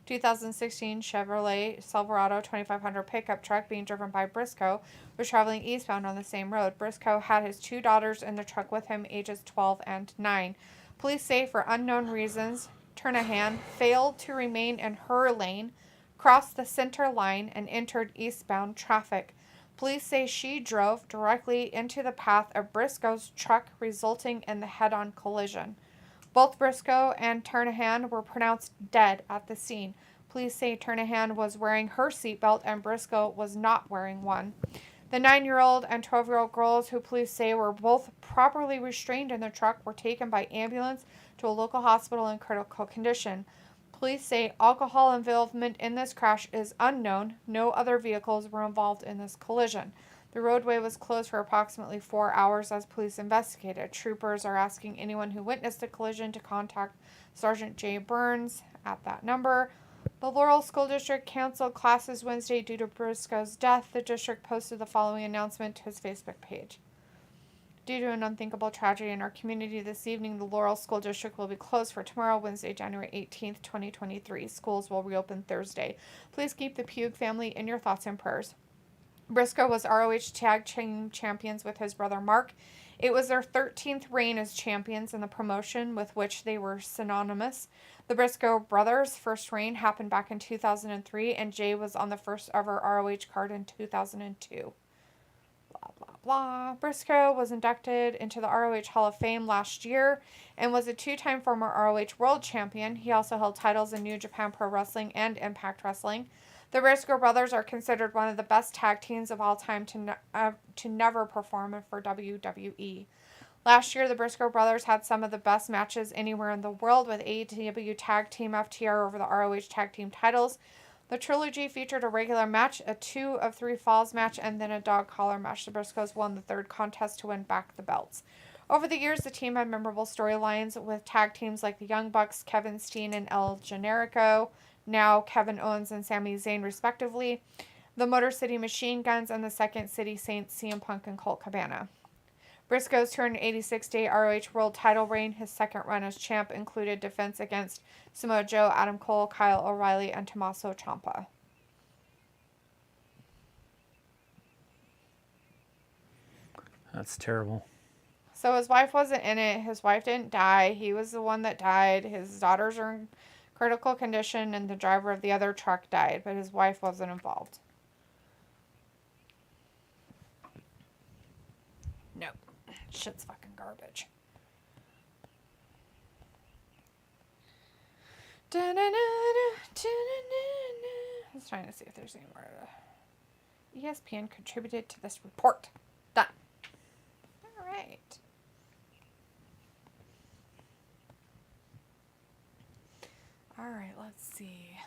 2016 Chevrolet Silverado 2500 pickup truck being driven by Briscoe was traveling eastbound on the same road. Briscoe had his 2 daughters in the truck with him, ages 12 and 9. Police say for unknown reasons, Turnahan failed to remain in her lane, crossed the center line, and entered eastbound traffic. Police say she drove directly into the path of Briscoe's truck, resulting in the head-on collision. Both Briscoe and Turnahan were pronounced dead at the scene. Police say Turnahan was wearing her seatbelt and Briscoe was not wearing one. The 9-year-old and 12-year-old girls, who police say were both properly restrained in the truck, were taken by ambulance to a local hospital in critical condition. Police say alcohol involvement in this crash is unknown. No other vehicles were involved in this collision. The roadway was closed for approximately 4 hours as police investigated. Troopers are asking anyone who witnessed the collision to contact Sergeant Jay Burns at that number. The Laurel School District canceled classes Wednesday due to Briscoe's death. The district posted the following announcement to its Facebook page. Due to an unthinkable tragedy in our community this evening, the Laurel School District will be closed for tomorrow, Wednesday, January 18th, 2023. Schools will reopen Thursday. Please keep the Pugh family in your thoughts and prayers. Briscoe was ROH Tag Team Champions with his brother Mark. It was their 13th reign as champions in the promotion, with which they were synonymous. The Briscoe brothers' first reign happened back in 2003, and Jay was on the first ever ROH card in 2002. Blah, blah, blah. Briscoe was inducted into the ROH Hall of Fame last year and was a 2-time former ROH World Champion. He also held titles in New Japan Pro Wrestling and Impact Wrestling. The Briscoe brothers are considered one of the best tag teams of all time to never perform for WWE. Last year, the Briscoe brothers had some of the best matches anywhere in the world, with AEW Tag Team FTR over the ROH Tag Team titles. The trilogy featured a regular match, a 2 of 3 falls match, and then a dog collar match. The Briscoes won the 3rd contest to win back the belts. Over the years, the team had memorable storylines with tag teams like the Young Bucks, Kevin Steen, and El Generico, now Kevin Owens and Sami Zayn, respectively, the Motor City Machine Guns, and the Second City Saints, CM Punk and Colt Cabana. Briscoe's 286-day ROH World title reign, his second run as champ, included defense against Samoa Joe, Adam Cole, Kyle O'Reilly, and Tommaso Ciampa. That's terrible. So his wife wasn't in it. His wife didn't die. He was the one that died. His daughters are in critical condition, and the driver of the other truck died, but his wife wasn't involved. No. Shit's fucking garbage. I was trying to see if there's any more. ESPN contributed to this report. Done. All right. All right, let's see.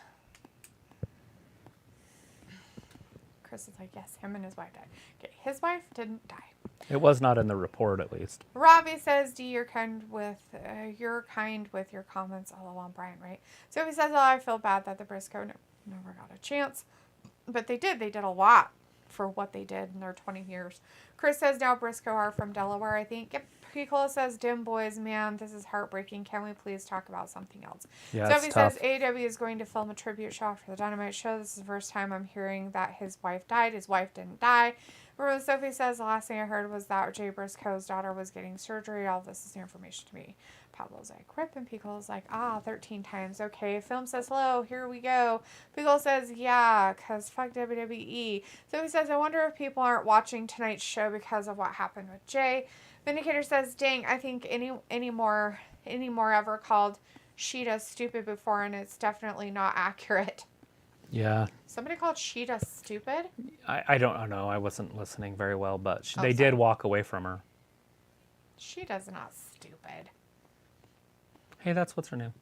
Chris is like, yes, him and his wife died. Okay, his wife didn't die. It was not in the report, at least. Robbie says, "D, you're kind with your comments all along, Brian, right?" So he says, "Oh, I feel bad that the Briscoe never got a chance, but they did. They did a lot for what they did in their 20 years." Chris says, "Now Briscoe are from Delaware, I think." Yep, Piccolo says, dim boys, man, this is heartbreaking. Can we please talk about something else? Yeah, Sophie it's tough. says, AEW is going to film a tribute show for the Dynamite show. This is the first time I'm hearing that his wife died. His wife didn't die. Remember, Sophie says, the last thing I heard was that Jay Briscoe's daughter was getting surgery. All this is new information to me. Pablo's like, rip, and Piccolo's like, 13 times. Okay, film says hello, here we go. Piccolo says, yeah, because fuck WWE. Sophie says, I wonder if people aren't watching tonight's show because of what happened with Jay. Vindicator says, dang, I think any more ever called Sheeta stupid before, and it's definitely not accurate. Yeah. Somebody called Sheeta stupid? I don't know. I wasn't listening very well, but they sorry. did walk away from her. Sheeta's not stupid. Hey, that's what's her name.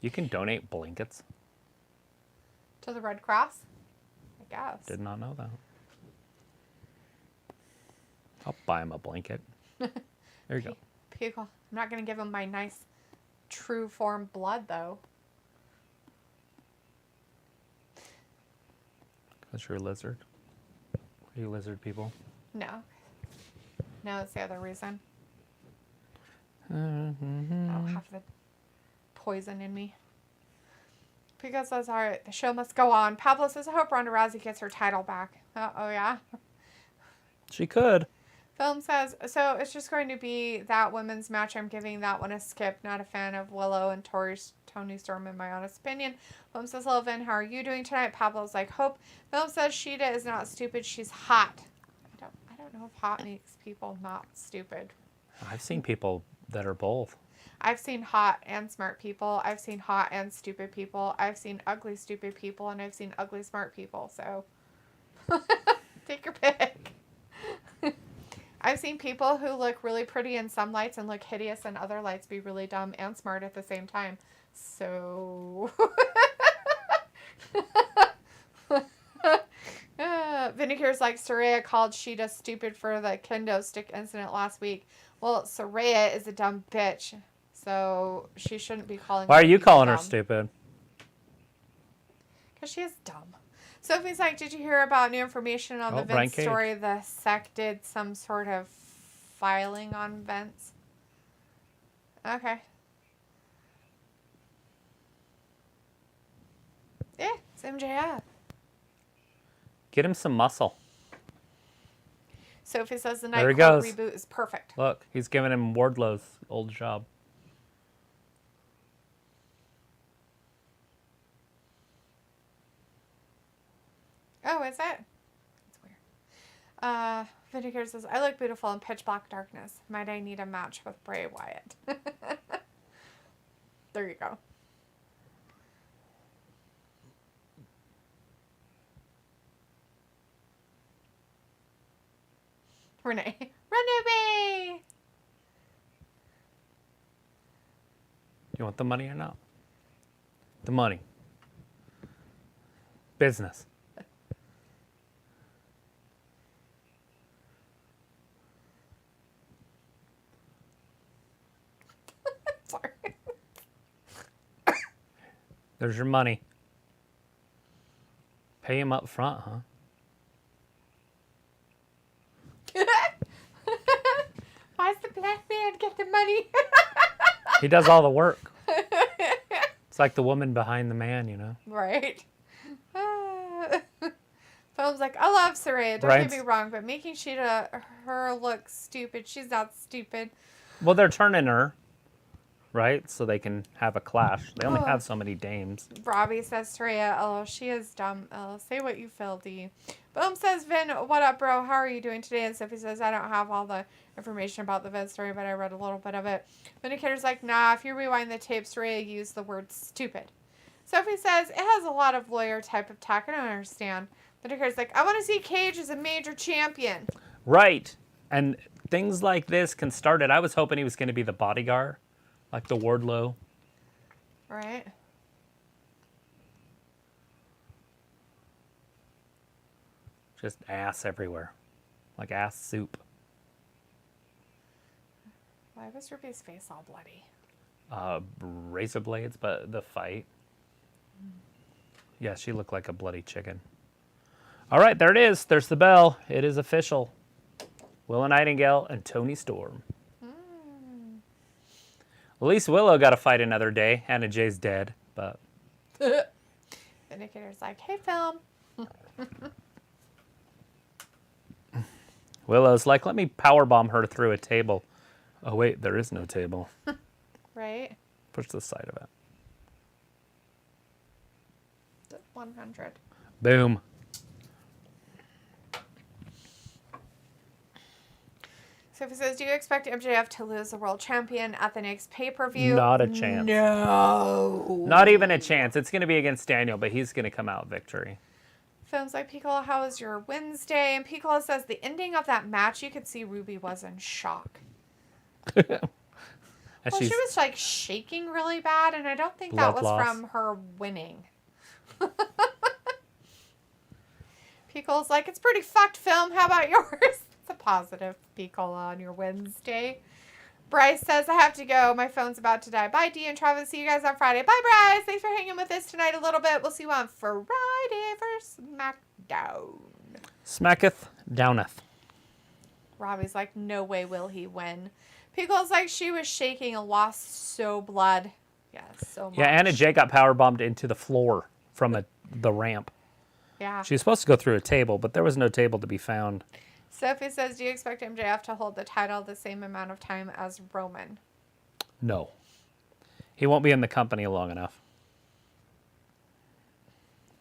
You can donate blankets. To the Red Cross? I guess. Did not know that. I'll buy him a blanket. There you go. Pickle. I'm not going to give him my nice true form blood, though. Because you're a lizard. Are you lizard people? No. No, it's the other reason. Mm-hmm. I don't have the poison in me. Pico says, all right, the show must go on. Pablo says, I hope Ronda Rousey gets her title back. Oh, yeah? She could. Film says, so it's just going to be that women's match. I'm giving that one a skip. Not a fan of Willow and Tony Storm, in my honest opinion. Film says, hello, Vin. How are you doing tonight? Pablo's like, hope. Film says, Sheeta is not stupid. She's hot. I don't know if hot makes people not stupid. I've seen people that are both. I've seen hot and smart people. I've seen hot and stupid people. I've seen ugly stupid people, and I've seen ugly smart people. So take your pick. I've seen people who look really pretty in some lights and look hideous in other lights be really dumb and smart at the same time. So Vinegar's like, Saraya called Sheeta stupid for the kendo stick incident last week. Well, Saraya is a dumb bitch, so she shouldn't be calling. Why are you calling her dumb. stupid? Because she is dumb. Sophie's like, did you hear about new information on the Vince story? The sec did some sort of filing on Vince. Okay. Yeah, it's MJF. Get him some muscle. Sophie says the There he Night Court goes. reboot is perfect. Look, he's giving him Wardlow's old job. Oh, is it? That's weird. Vinegar says, I look beautiful in pitch black darkness. Might I need a match with Bray Wyatt? There you go. Renee. Renee! You want the money or not? The money. Business. Sorry. There's your money. Pay him up front, huh? Why does the black man get the money? He does all the work. It's like the woman behind the man, you know? Right. Phone's like, I love Saraya, don't get me wrong, but making Sheeta her look stupid, she's not stupid. Well, they're turning her, right? So they can have a clash. They only have so many dames. Robbie says, Saraya, oh, she is dumb. Say what you feel, D. Boom says, Vin, what up, bro? How are you doing today? And Sophie says, I don't have all the information about the Vin story, but I read a little bit of it. Vindicator's like, nah, if you rewind the tape, Saraya used the word stupid. Sophie says, it has a lot of lawyer type of talk. I don't understand. Vindicator's like, I want to see Cage as a major champion. Right. And things like this can start it. I was hoping he was going to be the bodyguard, like the Wardlow. Right. Just ass everywhere. Like ass soup. Why was Ruby's face all bloody? Razor blades, but the fight. Yeah, she looked like a bloody chicken. All right, there it is. There's the bell. It is official. Willow Nightingale and Tony Storm. At least Willow got to fight another day. Anna Jay's dead, but... Vindicator's like, hey, film. Willow's like, let me powerbomb her through a table. Oh, wait, there is no table. Right? Push the side of it. 100. Boom. So if it says, do you expect MJF to lose the world champion at the next pay-per-view? Not a chance. No. Not even a chance. It's going to be against Daniel, but he's going to come out victory. Films like, Piccolo, how was your Wednesday? And Piccolo says the ending of that match, you could see Ruby was in shock. Well, she was like shaking really bad, and I don't think that was from her winning. Piccolo's like, it's pretty fucked, film. How about yours? It's a positive, Piccolo, on your Wednesday. Bryce says, I have to go. My phone's about to die. Bye, Dee and Travis. See you guys on Friday. Bye, Bryce. Thanks for hanging with us tonight a little bit. We'll see you on Friday for SmackDown. Smacketh, downeth. Robbie's like, no way will he win. Piccolo's like, she was shaking and lost so blood. Yeah, so much. Yeah, Anna Jay got powerbombed into the floor from the ramp. Yeah. She was supposed to go through a table, but there was no table to be found. Sophie says, do you expect MJF to hold the title the same amount of time as Roman? No. He won't be in the company long enough.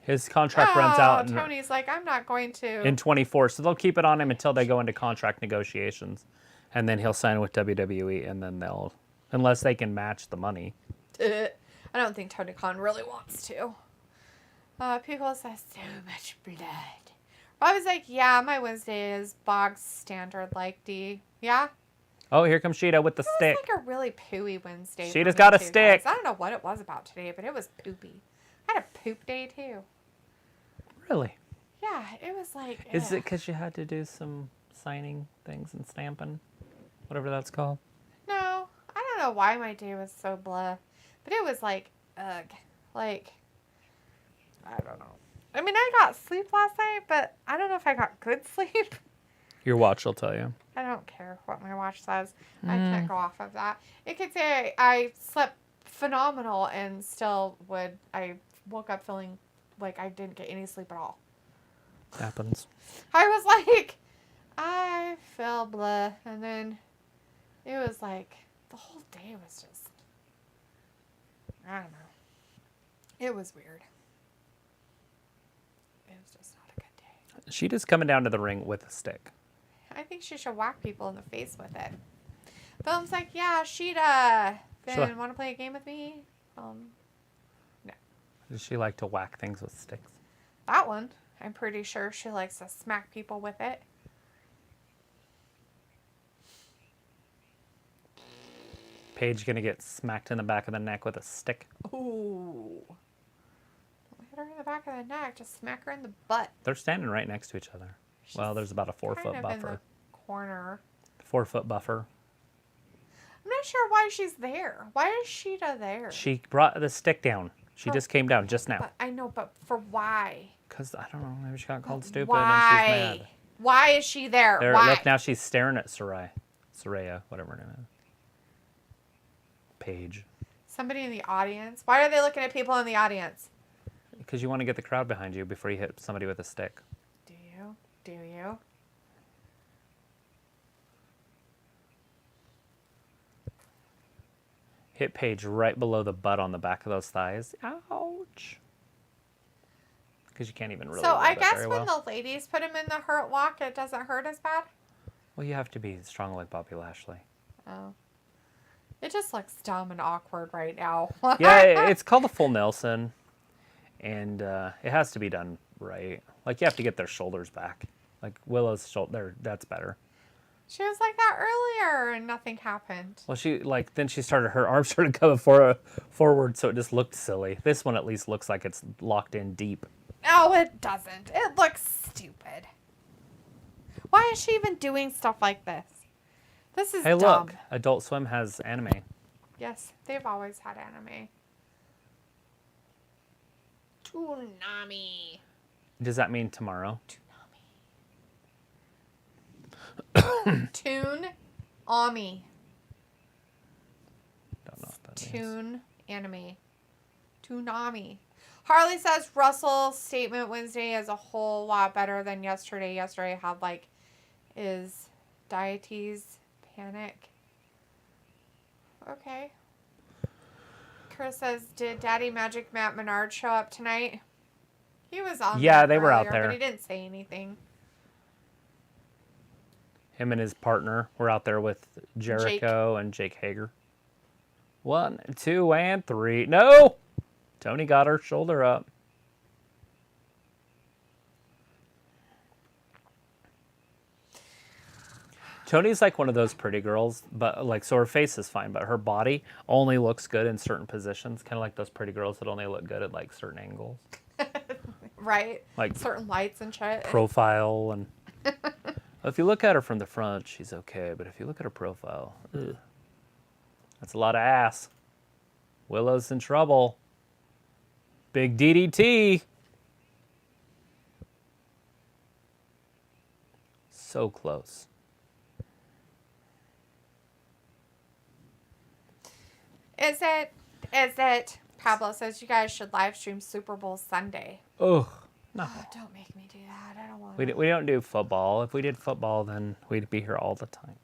His contract runs out Tony's like, I'm not going to. in 24, so they'll keep it on him until they go into contract negotiations. And then he'll sign with WWE, and then they'll, unless they can match the money. I don't think Tony Khan really wants to. People says, so much blood. Robbie's like, yeah, my Wednesday is bog standard like D. Yeah? Oh, here comes Sheeta with the stick. It was like a really pooey Wednesday. Sheeta's got a stick. Guys. I don't know what it was about today, but it was poopy. I had a poop day, too. Really? Yeah, it was like... Is it because you had to do some signing things and stamping? Whatever that's called. No, I don't know why my day was so blah. But it was like, ugh. Like, I don't know. I mean, I got sleep last night, but I don't know if I got good sleep. Your watch will tell you. I don't care what my watch says. I can't go off of that. It could say I slept phenomenal and still I woke up feeling like I didn't get any sleep at all. Happens. I was like, I feel blah. And then it was like, the whole day was just, I don't know. It was weird. It was just not a good day. Sheeta's coming down to the ring with a stick. I think she should whack people in the face with it. Film's like, yeah, Sheeta. Then want to play a game with me? No. Does she like to whack things with sticks? That one. I'm pretty sure she likes to smack people with it. Paige gonna get smacked in the back of the neck with a stick. Ooh. Don't hit her in the back of the neck. Just smack her in the butt. They're standing right next to each other. Well, there's about a 4-foot kind of buffer. In the corner. 4-foot buffer. I'm not sure why she's there. Why is Sheeta there? She brought the stick down. She just came down just now. But I know, but for why? Because, I don't know, maybe she got called stupid Why? and she's mad. Why is she there? There, why? look, now she's staring at Saraya, whatever her name is. Paige. Somebody in the audience? Why are they looking at people in the audience? Because you want to get the crowd behind you before you hit somebody with a stick. Do you? Do you? Hit Paige right below the butt on the back of those thighs. Ouch. Because you can't even really So rub I it guess very when well. the ladies put him in the hurt lock, it doesn't hurt as bad? Well, you have to be strong like Bobby Lashley. Oh. It just looks dumb and awkward right now. Yeah, it's called a full Nelson. And it has to be done right. Like, you have to get their shoulders back. Like, Willow's shoulder, that's better. She was like that earlier and nothing happened. Well, then she started, her arms started coming forward, so it just looked silly. This one at least looks like it's locked in deep. No, it doesn't. It looks stupid. Why is she even doing stuff like this? This is dumb. Hey, look, Adult Swim has anime. Yes, they've always had anime. Toonami. Does that mean tomorrow? Toon Ami. Don't know what that means. Toon anime. Toonami. Harley says Russell's statement Wednesday is a whole lot better than yesterday. Yesterday had like, is deities panic. Okay. Chris says, did Daddy Magic Matt Menard show up tonight? He was on. Yeah, they were out earlier, there. but he didn't say anything. Him and his partner were out there with Jericho and Jake Hager. 1, 2, and 3. No! Tony got her shoulder up. Tony's like one of those pretty girls, but like, so her face is fine, but her body only looks good in certain positions. Kind of like those pretty girls that only look good at like certain angles. Right. Like certain lights and shit. Profile and... If you look at her from the front, she's okay. But if you look at her profile, ugh, that's a lot of ass. Willow's in trouble. Big DDT. So close. Is it? Pablo says you guys should live stream Super Bowl Sunday. Ugh. No. Oh, don't make me do that. I don't want We don't do football. If we did football, then we'd be here all the time.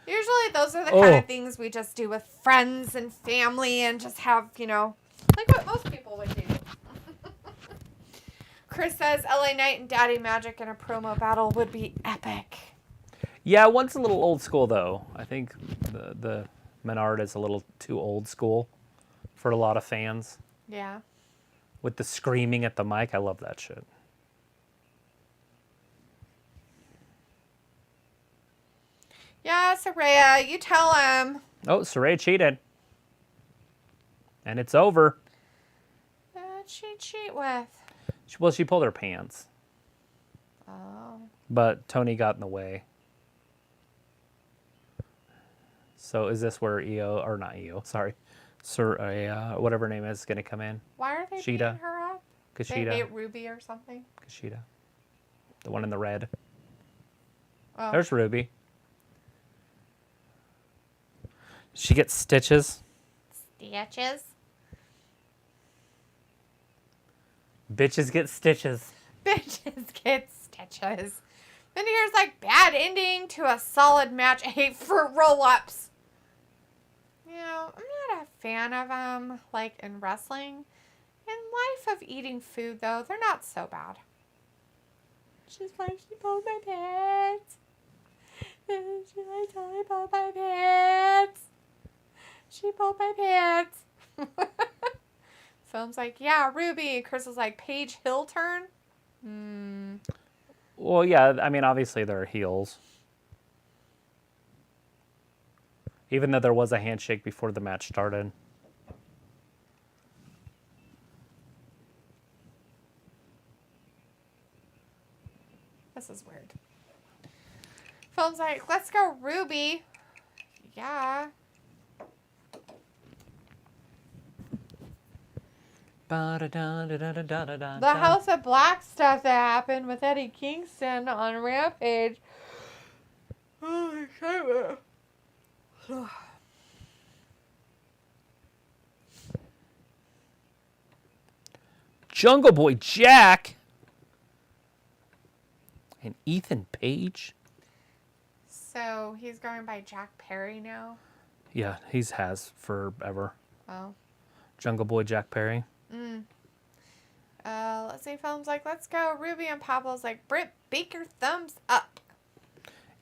Usually those are the kind of things we just do with friends and family and just have, like what most people would do. Chris says LA Knight and Daddy Magic in a promo battle would be epic. Yeah, one's a little old school, though. I think the Menard is a little too old school for a lot of fans. Yeah. With the screaming at the mic, I love that shit. Yeah, Saraya, you tell him. Oh, Saraya cheated. And it's over. What'd she cheat with? Well, she pulled her pants. Oh. But Tony got in the way. So is this where Saraya, whatever her name is going to come in? Why are they beating her up? Kushida. They hate Ruby or something? Kushida. The one in the red. Oh. There's Ruby. She gets stitches. Stitches? Bitches get stitches. Bitches get stitches. Then here's like bad ending to a solid match. 8 for roll-ups. I'm not a fan of them, like in wrestling. In Life of Eating Food, though, they're not so bad. She's like, she pulled my pants. She like totally pulled my pants. She pulled my pants. Film's like, yeah, Ruby. Chris is like, Paige Hill turn? Well, yeah, I mean, obviously they're heels. Even though there was a handshake before the match started. This is weird. Film's like, let's go, Ruby. Yeah. The House of Black stuff that happened with Eddie Kingston on Rampage. Holy shit. Jungle Boy Jack and Ethan Page. So he's going by Jack Perry now? Yeah, has forever. Oh. Jungle Boy Jack Perry. Let's see, Film's like, let's go. Ruby and Pablo's like, Britt Baker, thumbs up.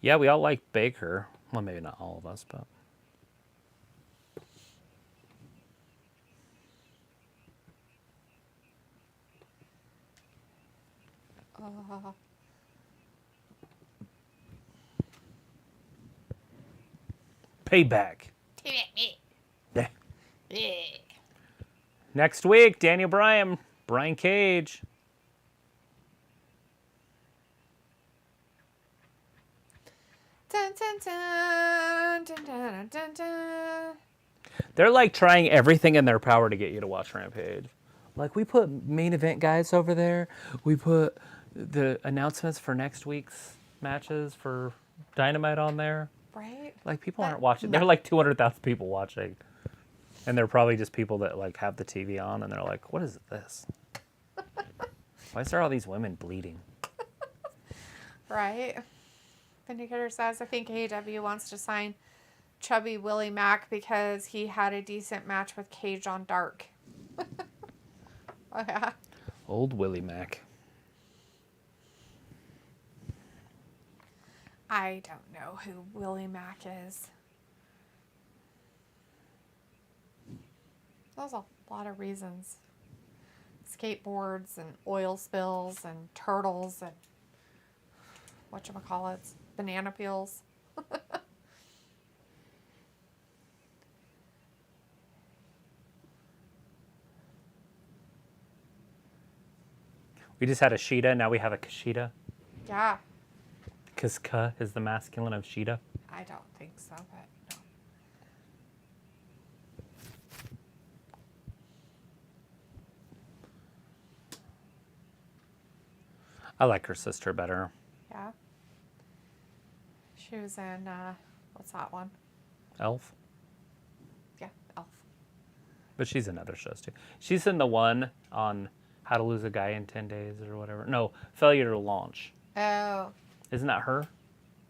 Yeah, we all like Baker. Well, maybe not all of us, but. Payback. Yeah. Next week, Daniel Bryan, Brian Cage. Dun, dun, dun, dun, dun, dun, dun. They're like trying everything in their power to get you to watch Rampage. Like, we put main event guys over there. We put the announcements for next week's matches for Dynamite on there. Right? Like, people aren't watching. There are like 200,000 people watching. And they're probably just people that, like, have the TV on, and they're like, what is this? Why is there all these women bleeding? Right. Vindicator says, I think AEW wants to sign Chubby Willie Mack because he had a decent match with Cage on Dark. Oh, yeah. Old Willie Mack. I don't know who Willie Mack is. There's a lot of reasons. Skateboards and oil spills and turtles and whatchamacallits, banana peels. We just had a Sheeta, now we have a Kushida. Yeah. Because Ka is the masculine of Sheeta. I don't think so, but no. I like her sister better. Yeah. She was in, what's that one? Elf. Yeah, Elf. But she's in other shows too. She's in the one on How to Lose a Guy in 10 Days or whatever. No, Failure to Launch. Oh, Isn't that her?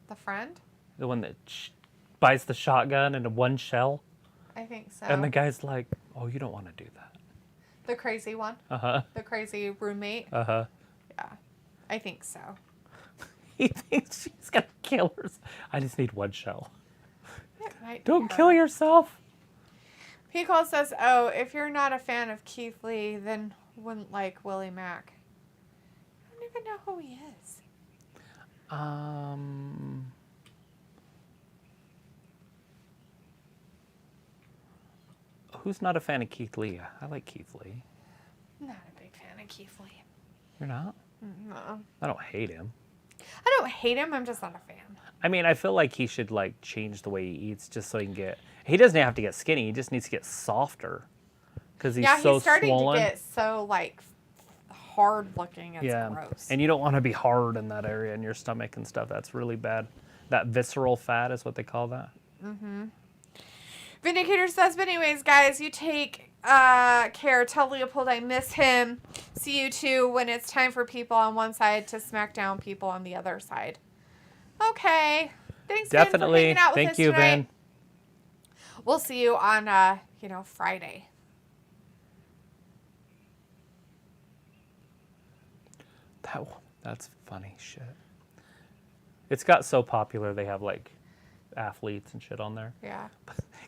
the friend? The one that buys the shotgun in one shell? I think so. And the guy's like, oh, you don't want to do that. The crazy one? Uh-huh. The crazy roommate? Uh-huh. Yeah, I think so. He thinks she's going to kill herself. I just need one shell. It might be Don't her. kill yourself. P-Call says, oh, if you're not a fan of Keith Lee, then wouldn't like Willie Mack. I don't even know who he is. Who's not a fan of Keith Lee? I like Keith Lee. I'm not a big fan of Keith Lee. You're not? No. I don't hate him. I don't hate him, I'm just not a fan. I mean, I feel like he should, like, change the way he eats just so he can get... He doesn't have to get skinny. He just needs to get softer. Because he's so he's starting swollen. to get so, like, hard looking. It's Yeah. gross. And you don't want to be hard in that area in your stomach and stuff. That's really bad. That visceral fat is what they call that. Mm-hmm. Vindicator says, but anyways, guys, you take care. Tell Leopold I miss him. See you too when it's time for people on one side to smack down people on the other side. Okay. Thanks, Definitely. Vin, for hanging out with Thank us you, tonight. Vin. We'll see you on, Friday. That's funny shit. It's got so popular they have, like, athletes and shit on there. Yeah.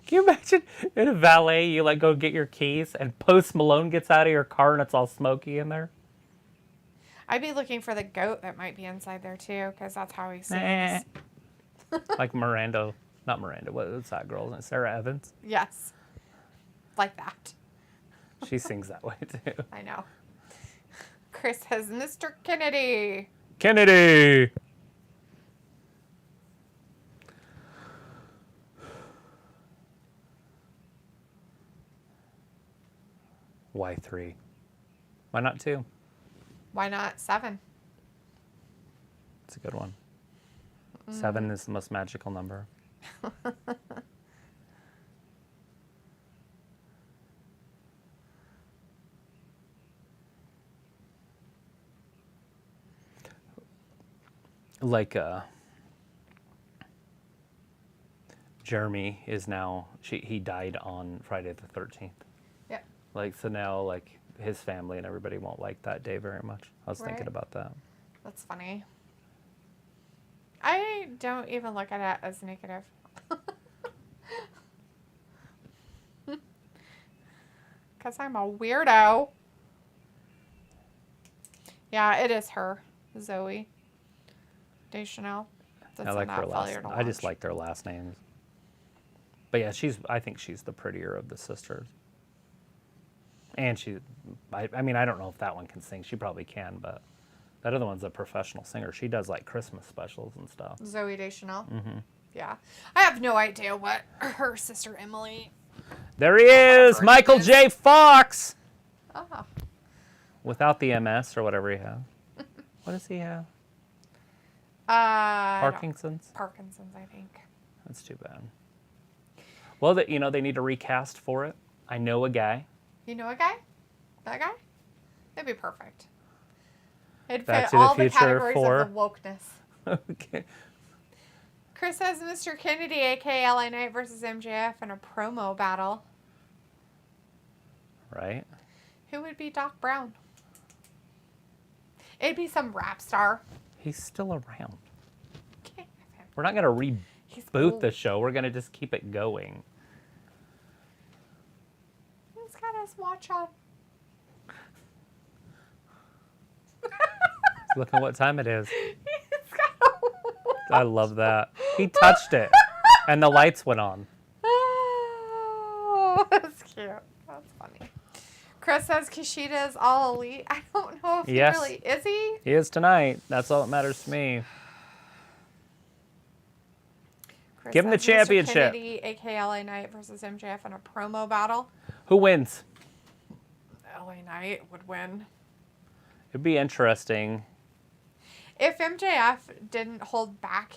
Can you imagine in a valet, you, like, go get your keys and Post Malone gets out of your car and it's all smoky in there? I'd be looking for the goat that might be inside there too, because that's how he sings. Eh. Like Miranda. Not Miranda. What's that girl? Sarah Evans? Yes. Like that. She sings that way, too. I know. Chris says, Mr. Kennedy. Kennedy! Why 3? Why not 2? Why not 7? It's a good one. 7 is the most magical number. Like, Jeremy is now, he died on Friday the 13th. Yeah. Like, so now, like, his family and everybody won't like that day very much. I was thinking Right. about that. That's funny. I don't even look at it as negative. Because I'm a weirdo. Yeah, it is her, Zoe Deschanel. That's I like in her that last. failure to I just launch. like their last names. But yeah, I think she's the prettier of the sisters. And I mean, I don't know if that one can sing. She probably can, but that other one's a professional singer. She does like Christmas specials and stuff. Zoe Deschanel. Mm-hmm. Yeah. I have no idea what her sister Emily. There he is, Whatever Michael it is. J. Fox. Ah, without the MS or whatever he has. What does he have? Parkinson's, I think. That's too bad. Well, they need to recast for it. I know a guy. You know a guy? That guy? That'd be perfect. It'd Back fit to the all the Future categories 4. of the wokeness. Okay. Chris says Mr. Kennedy, a.k.a. LA Knight versus MJF in a promo battle. Right. Who would be Doc Brown? It'd be some rap star. He's still around. Okay. We're not going to He's reboot cool. the show. We're going to just keep it going. He's got his watch on. Look at what time it is. He's got a watch. I love that. He touched it, and the lights went on. Oh, that's cute. That's funny. Chris says Kushida is all elite. I don't know if Yes. he really is. He? He is tonight. That's all that matters to me. Chris Give him the says Mr. championship. Kennedy, aka LA Knight versus MJF in a promo battle. Who wins? LA Knight would win. It'd be interesting. If MJF didn't hold back,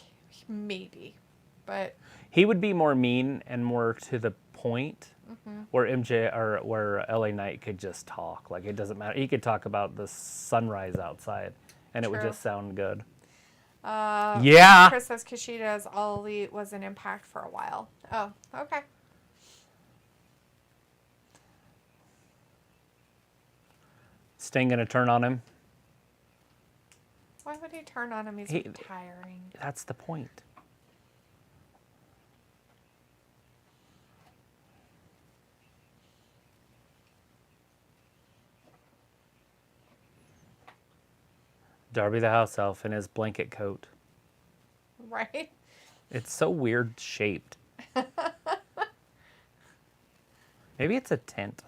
maybe. But He would be more mean and more to the point, where where LA Knight could just talk. Like, it doesn't matter. He could talk about the sunrise outside, and it would True. just sound good. yeah. Chris says Kushida's all elite was an Impact for a while. Oh, okay. Sting gonna turn on him. Why would he turn on him? He's He- retiring. That's the point. Darby the house elf in his blanket coat. Right? It's so weird shaped. Maybe it's a tent.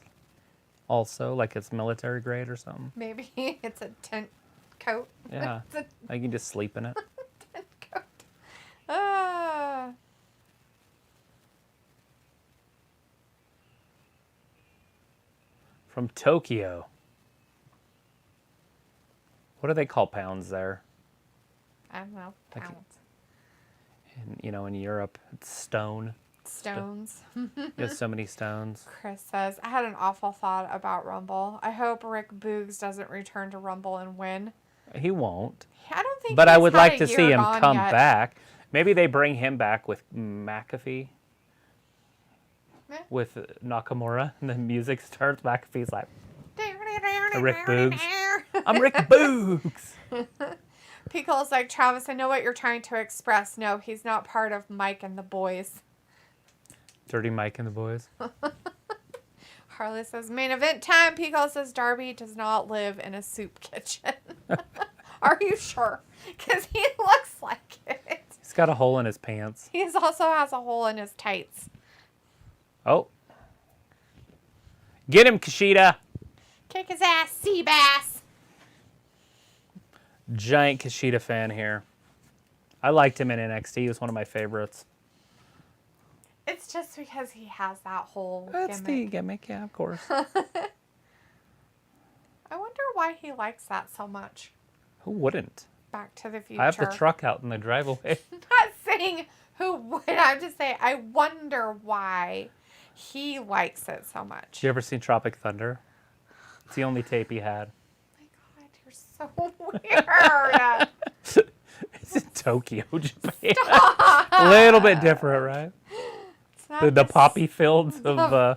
Also, like it's military grade or something. Maybe it's a tent coat. Yeah. It's a I can just sleep in it. tent coat. Ah. From Tokyo. What do they call pounds there? I don't know. Like- Pounds. In Europe, it's stone. Stones. There's so many stones. Chris says, I had an awful thought about Rumble. I hope Rick Boogs doesn't return to Rumble and win. He won't. I don't think But I he's would had like a to see year him gone come yet. back. Maybe they bring him back with McAfee. Meh. With Nakamura, and the music starts. McAfee's like, Rick Boogs. I'm Rick Boogs. Pickle's like, Travis, I know what you're trying to express. No, he's not part of Mike and the boys. Dirty Mike and the boys. Harley says, main event time. Pickle says, Darby does not live in a soup kitchen. Are you sure? Because he looks like it. He's got a hole in his pants. He also has a hole in his tights. Oh. Get him, Kushida. Kick his ass, sea bass. Giant Kushida fan here. I liked him in NXT. He was one of my favorites. It's just because he has that whole That's the gimmick. gimmick, yeah, of course. I wonder why he likes that so much. Who wouldn't? Back to the Future. I have the truck out in the driveway. I'm not saying who would. I'm just saying I wonder why he likes it so much. You ever seen Tropic Thunder? It's the only tape he had. Oh my God, you're so weird. It's in Tokyo, Japan. A little bit different, right? It's not The this poppy fields of,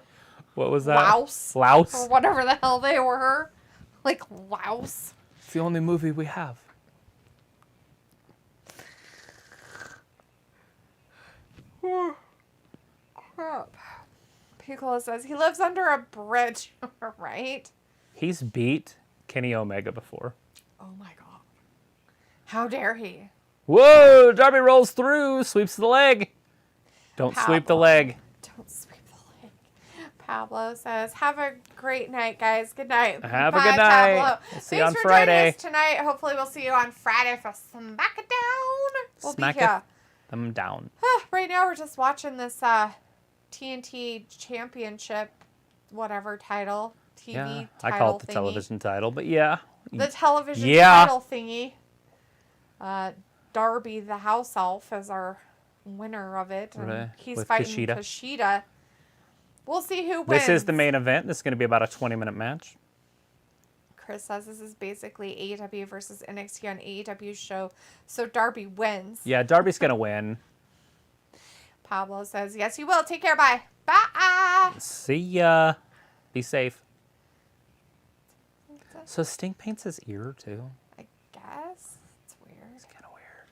what was that? Laos. Laos. Or whatever the hell they were. Like Laos. It's the only movie we have. Crap. Piccolo says he lives under a bridge, right? He's beat Kenny Omega before. Oh my God. How dare he? Whoa! Darby rolls through, sweeps the leg. Don't sweep the Pablo. leg. Don't sweep the leg. Pablo says, have a great night, guys. Good night. Have a Bye, good night. Pablo. We'll see you Thanks on for joining Friday. us tonight. Hopefully we'll see you on Friday for SmackDown. We'll Smack be here. them down. Right now we're just watching this TNT Championship, whatever title. TV Yeah, title I call it the thingy. television title, but yeah. The television Yeah. title thingy. Darby, the house elf, is our winner of it. And Right, he's with fighting Kushida. Kushida. We'll see who wins. This is the main event. This is going to be about a 20-minute match. Chris says this is basically AEW versus NXT on AEW's show, so Darby wins. Yeah, Darby's going to win. Pablo says, yes, you will. Take care. Bye. Bye. See ya. Be safe. So Sting paints his ear, too. I guess. It's weird. It's kind of weird.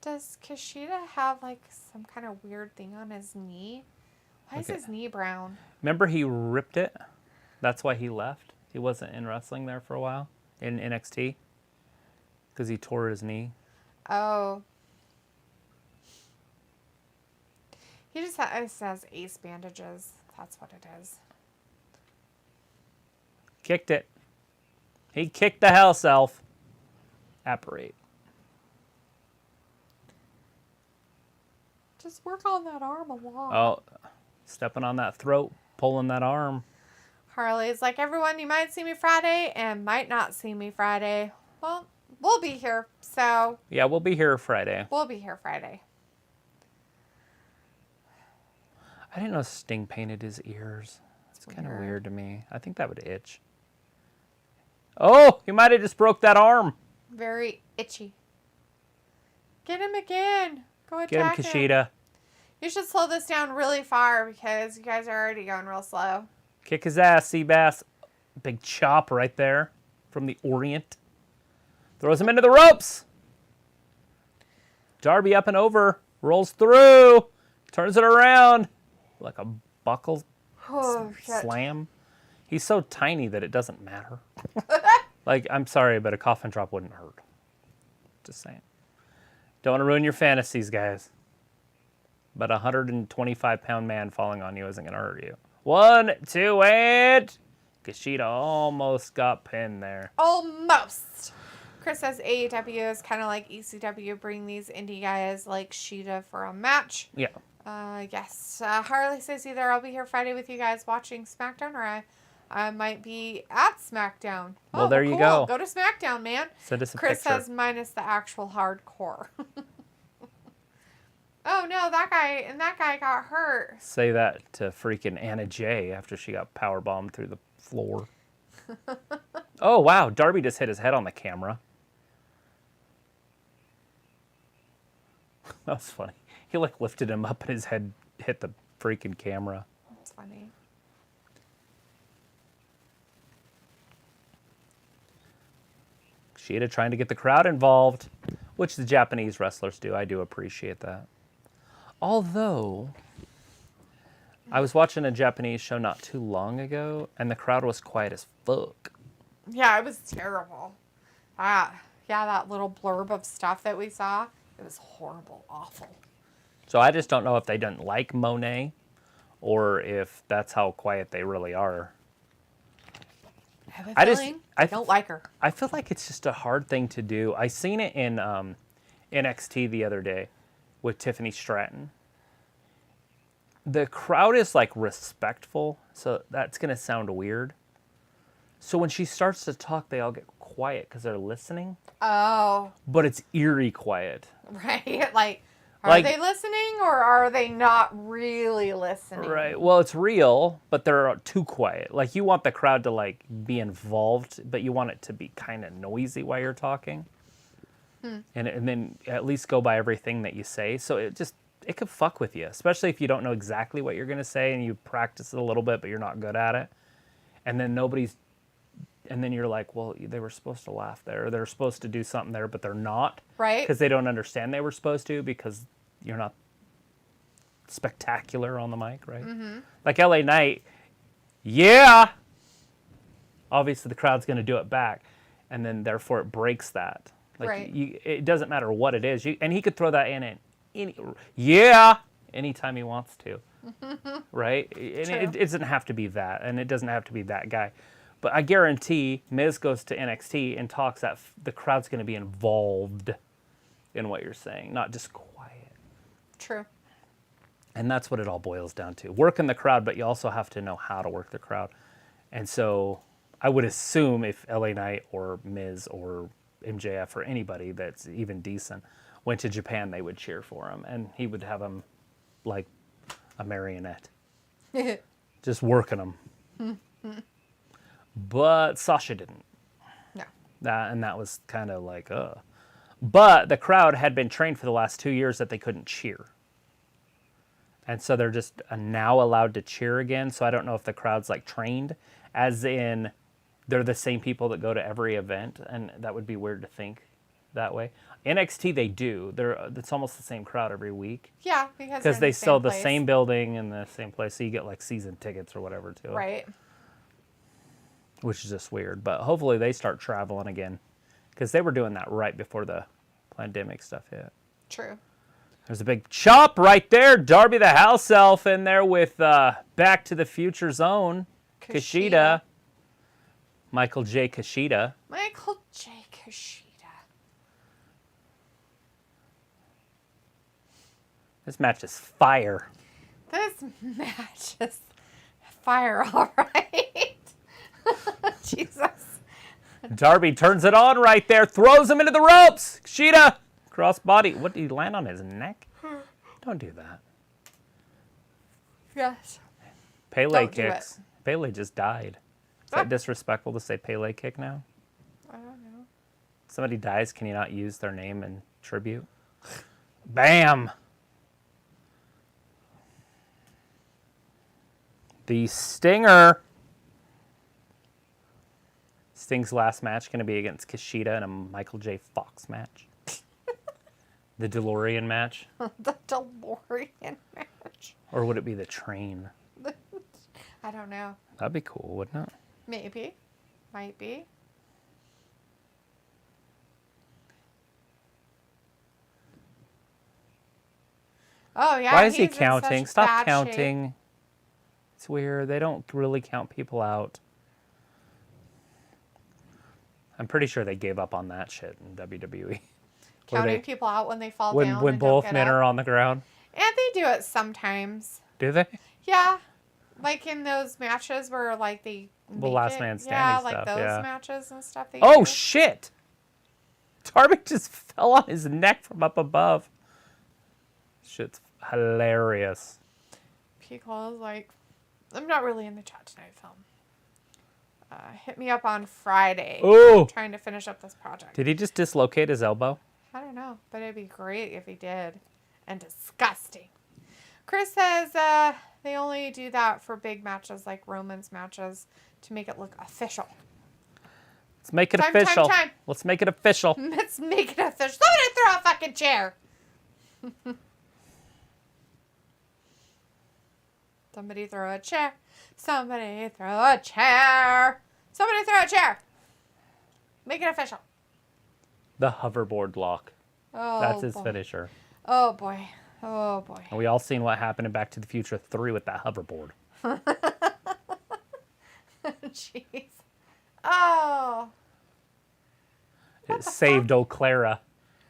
Does Kushida have, like, some kind of weird thing on his knee? Why is his knee brown? Remember he ripped it? That's why he left. He wasn't in wrestling there for a while in NXT because he tore his knee. Oh. He just has ace bandages. That's what it is. Kicked it. He kicked the house elf. Apparate. Just work on that arm a lot. Oh, stepping on that throat, pulling that arm. Harley's like, everyone, you might see me Friday and might not see me Friday. Well, we'll be here, so... Yeah, we'll be here Friday. We'll be here Friday. I didn't know Sting painted his ears. It's kind of weird to me. I think that would itch. Oh, he might have just broke that arm. Very itchy. Get him again. Go attack Get him, Kushida. You should slow this down really far because you guys are already going real slow. Kick his ass, Seabass. Big chop right there from the Orient. Throws him into the ropes. Darby up and over. Rolls through. Turns it around. Like a buckle slam. He's so tiny that it doesn't matter. Like, I'm sorry, but a coffin drop wouldn't hurt. Just saying. Don't want to ruin your fantasies, guys. But a 125-pound man falling on you isn't going to hurt you. 1, 2, and... Kushida almost got pinned there. Almost. Chris says AEW is kind of like ECW, bring these indie guys like Shida for a match. Yeah. Yes. Harley says either I'll be here Friday with you guys watching SmackDown or I might be at SmackDown. Well, there you go. Go to SmackDown, man. Send us a Chris picture. says minus the actual hardcore. Oh, no, that guy got hurt. Say that to freaking Anna Jay after she got powerbombed through the floor. Oh, wow. Darby just hit his head on the camera. That was funny. He, like, lifted him up and his head hit the freaking camera. That's funny. Kushida trying to get the crowd involved, which the Japanese wrestlers do. I do appreciate that. Although, I was watching a Japanese show not too long ago, and the crowd was quiet as fuck. Yeah, it was terrible. Yeah, that little blurb of stuff that we saw, it was horrible, awful. So I just don't know if they didn't like Monet, or if that's how quiet they really are. I have a feeling I don't like her. I feel like it's just a hard thing to do. I seen it in NXT the other day with Tiffany Stratton. The crowd is like respectful, so that's going to sound weird. So when she starts to talk, they all get quiet because they're listening. Oh. But it's eerie quiet. Right? Like, are they listening or are they not really listening? Right. Well, it's real, but they're too quiet. Like, you want the crowd to, like, be involved, but you want it to be kind of noisy while you're talking. And then at least go by everything that you say. So it could fuck with you, especially if you don't know exactly what you're going to say and you practice it a little bit, but you're not good at it. And then and then you're like, well, they were supposed to laugh there. They're supposed to do something there, but they're not. Right. Because they don't understand they were supposed to because you're not spectacular on the mic, right? Mm-hmm. Like LA Knight, yeah. Obviously, the crowd's going to do it back. And then, therefore, it breaks that. Like, right. It doesn't matter what it is. And he could throw that in anytime he wants to. Right? And it doesn't have to be that. And it doesn't have to be that guy. But I guarantee Miz goes to NXT and talks that the crowd's going to be involved in what you're saying, not just quiet. True. And that's what it all boils down to. Working the crowd, but you also have to know how to work the crowd. And so I would assume if LA Knight or Miz or MJF or anybody that's even decent went to Japan, they would cheer for him. And he would have them like a marionette. Just working them. But Sasha didn't. No. That was kind of like, But the crowd had been trained for the last 2 years that they couldn't cheer. And so they're just now allowed to cheer again. So I don't know if the crowd's like trained, as in they're the same people that go to every event. And that would be weird to think that way. NXT, they do. It's almost the same crowd every week. Yeah, because they sell the same building in the same place. So you get like season tickets or whatever to it. Right. Which is just weird. But hopefully they start traveling again. Because they were doing that right before the pandemic stuff hit. True. There's a big chop right there. Darby the House Elf in there with Back to the Future's own Kushida. Michael J. Kushida. Michael J. Kushida. This match is fire. This match is fire, all right. Jesus. Darby turns it on right there. Throws him into the ropes. Kushida. Crossbody. What, did he land on his neck? Don't do that. Yes. Pele kicks. Pele just died. Is that disrespectful to say Pele kick now? I don't know. Somebody dies, can you not use their name in tribute? Bam! The Stinger. Sting's last match going to be against Kushida in a Michael J. Fox match. The DeLorean match? The DeLorean match. Or would it be the train? I don't know. That'd be cool, wouldn't it? Maybe. Might be. Oh, yeah. Why is he counting? Stop counting. It's weird. They don't really count people out. I'm pretty sure they gave up on that shit in WWE. Counting people out when they fall down. When both men are on the ground. And they do it sometimes. Do they? Yeah. Like in those matches where like they last man standing stuff. Yeah, like those matches and stuff. Oh, shit! Darby just fell on his neck from up above. Shit's hilarious. Pico is like, I'm not really in the chat tonight, film. Hit me up on Friday. Oh! I'm trying to finish up this project. Did he just dislocate his elbow? I don't know, but it'd be great if he did. And disgusting. Chris says they only do that for big matches like Roman's matches to make it look official. Let's make it official. Time. Let's make it official. Let's make it official. Somebody throw a fucking chair. Somebody throw a chair. Somebody throw a chair. Somebody throw a chair. Make it official. The hoverboard lock. Oh, that's his boy. finisher. Oh, boy. Oh, boy. And we all seen what happened in Back to the Future 3 with that hoverboard. Jeez. Oh. It saved old Clara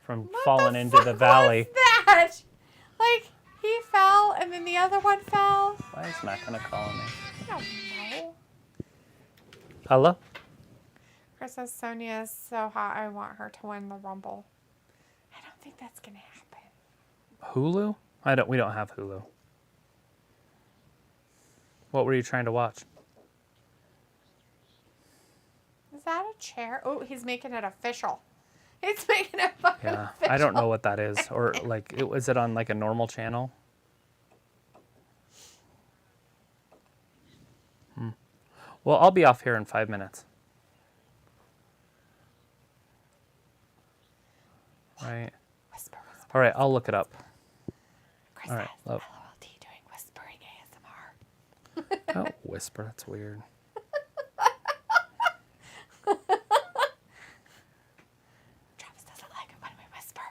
from falling into the valley. What was that? Like, he fell and then the other one fell. Why is Matt gonna call me? I don't know. Hello? Chris says Sonya is so hot, I want her to win the Rumble. I don't think that's gonna happen. Hulu? We don't have Hulu. What were you trying to watch? Is that a chair? Oh, he's making it official. He's making it fucking official. I don't know what that is. Or like, is it on like a normal channel? Well, I'll be off here in 5 minutes. Right. Whisper. All right, I'll look it up. Chris All right, says, love. LOLD doing whispering ASMR. Don't whisper. That's weird. Travis doesn't like it when we whisper.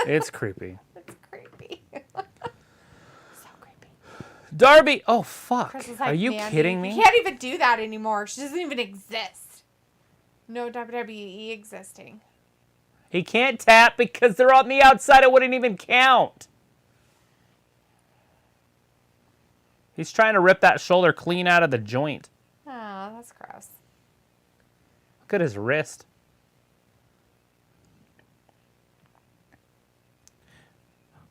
It's creepy. It's creepy. So creepy. Darby! Oh, fuck. Chris is like, Are you kidding me? You can't even do that anymore. She doesn't even exist. No WWE existing. He can't tap because they're on the outside. It wouldn't even count. He's trying to rip that shoulder clean out of the joint. Oh. Look at his wrist.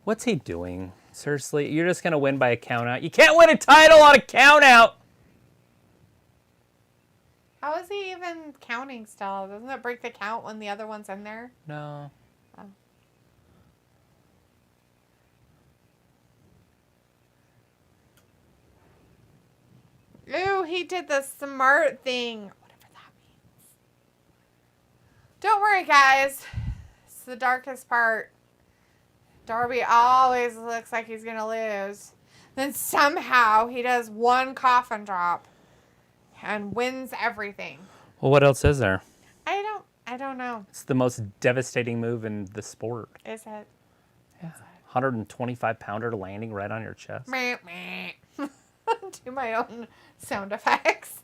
What's he doing? Seriously, you're just going to win by a count out. You can't win a title on a count out. How is he even counting still? Doesn't it break the count when the other one's in there? No. Oh. Ooh, he did the smart thing. Whatever that means. Don't worry, guys. It's the darkest part. Darby always looks like he's going to lose. Then somehow he does one coffin drop and wins everything. Well, what else is there? I don't know. It's the most devastating move in the sport. Is it? Yeah. 125-pounder landing right on your chest. Meh, meh. Do my own sound effects.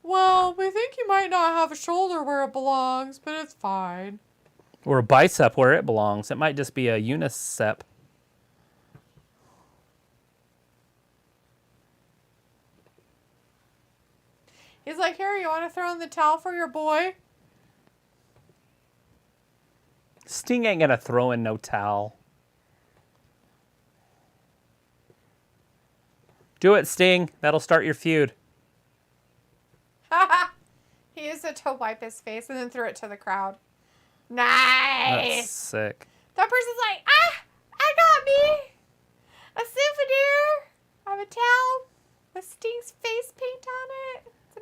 Well, we think you might not have a shoulder where it belongs, but it's fine. Or a bicep where it belongs. It might just be a unicep. He's like, here, you want to throw in the towel for your boy? Sting ain't gonna throw in no towel. Do it, Sting. That'll start your feud. He used it to wipe his face and then threw it to the crowd. Nice. That's sick. That person's like, I got me a souvenir of a towel with Sting's face paint on it. It's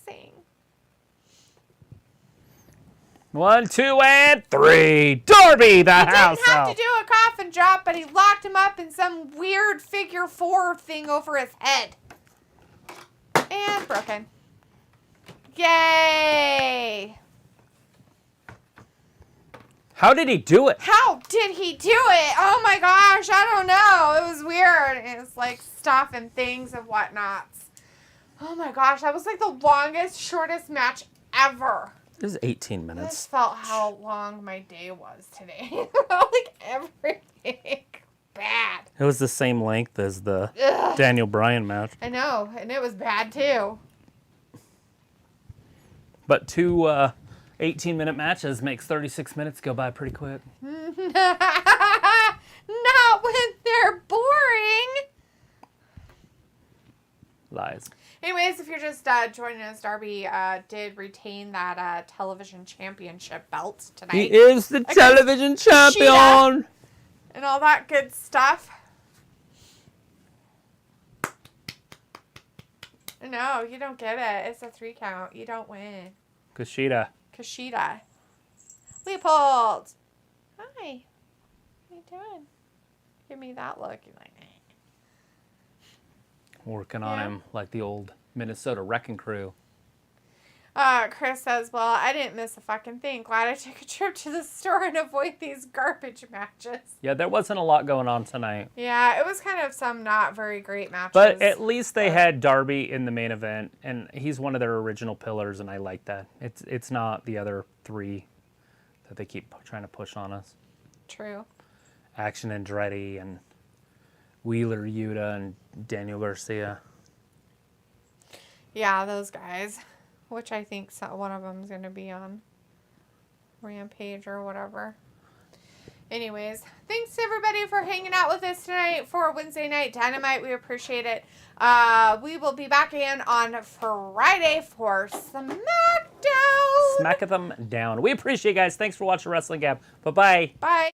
amazing. 1, 2, and 3. Darby, the house He didn't have elf. to do a coffin drop, but he locked him up in some weird figure 4 thing over his head. And broken. Yay! How did he do it? How did he do it? Oh my gosh, I don't know. It was weird. It was like stuff and things and whatnots. Oh my gosh, that was like the longest, shortest match ever. It was 18 I minutes. just felt how long my day was today. Like everything bad. It was the same length as the Ugh. Daniel Bryan match. I know, and it was bad too. But two 18-minute matches makes 36 minutes go by pretty quick. Not when they're boring. Lies. Anyways, if you're just joining us, Darby did retain that television championship belt tonight. He is the television champion. And all that good stuff. No, you don't get it. It's a 3 count. You don't win. Kushida. Leopold. Hi. What are you doing? Give me that look. You're like, eh. Working on him like the old Minnesota Wrecking Crew. Chris says, well, I didn't miss a fucking thing. Glad I took a trip to the store and avoid these garbage matches. Yeah, there wasn't a lot going on tonight. Yeah, it was kind of some not very great matches. But at least they had Darby in the main event, and he's one of their original pillars, and I like that. It's not the other 3 that they keep trying to push on us. True. Action Andretti and Wheeler Yuta and Daniel Garcia. Yeah, those guys. Which I think one of them is going to be on Rampage or whatever. Anyways, thanks to everybody for hanging out with us tonight for Wednesday Night Dynamite. We appreciate it. We will be back in on Friday for SmackDown. Smack them down. We appreciate you guys. Thanks for watching Wrestling Gab. Bye-bye. Bye.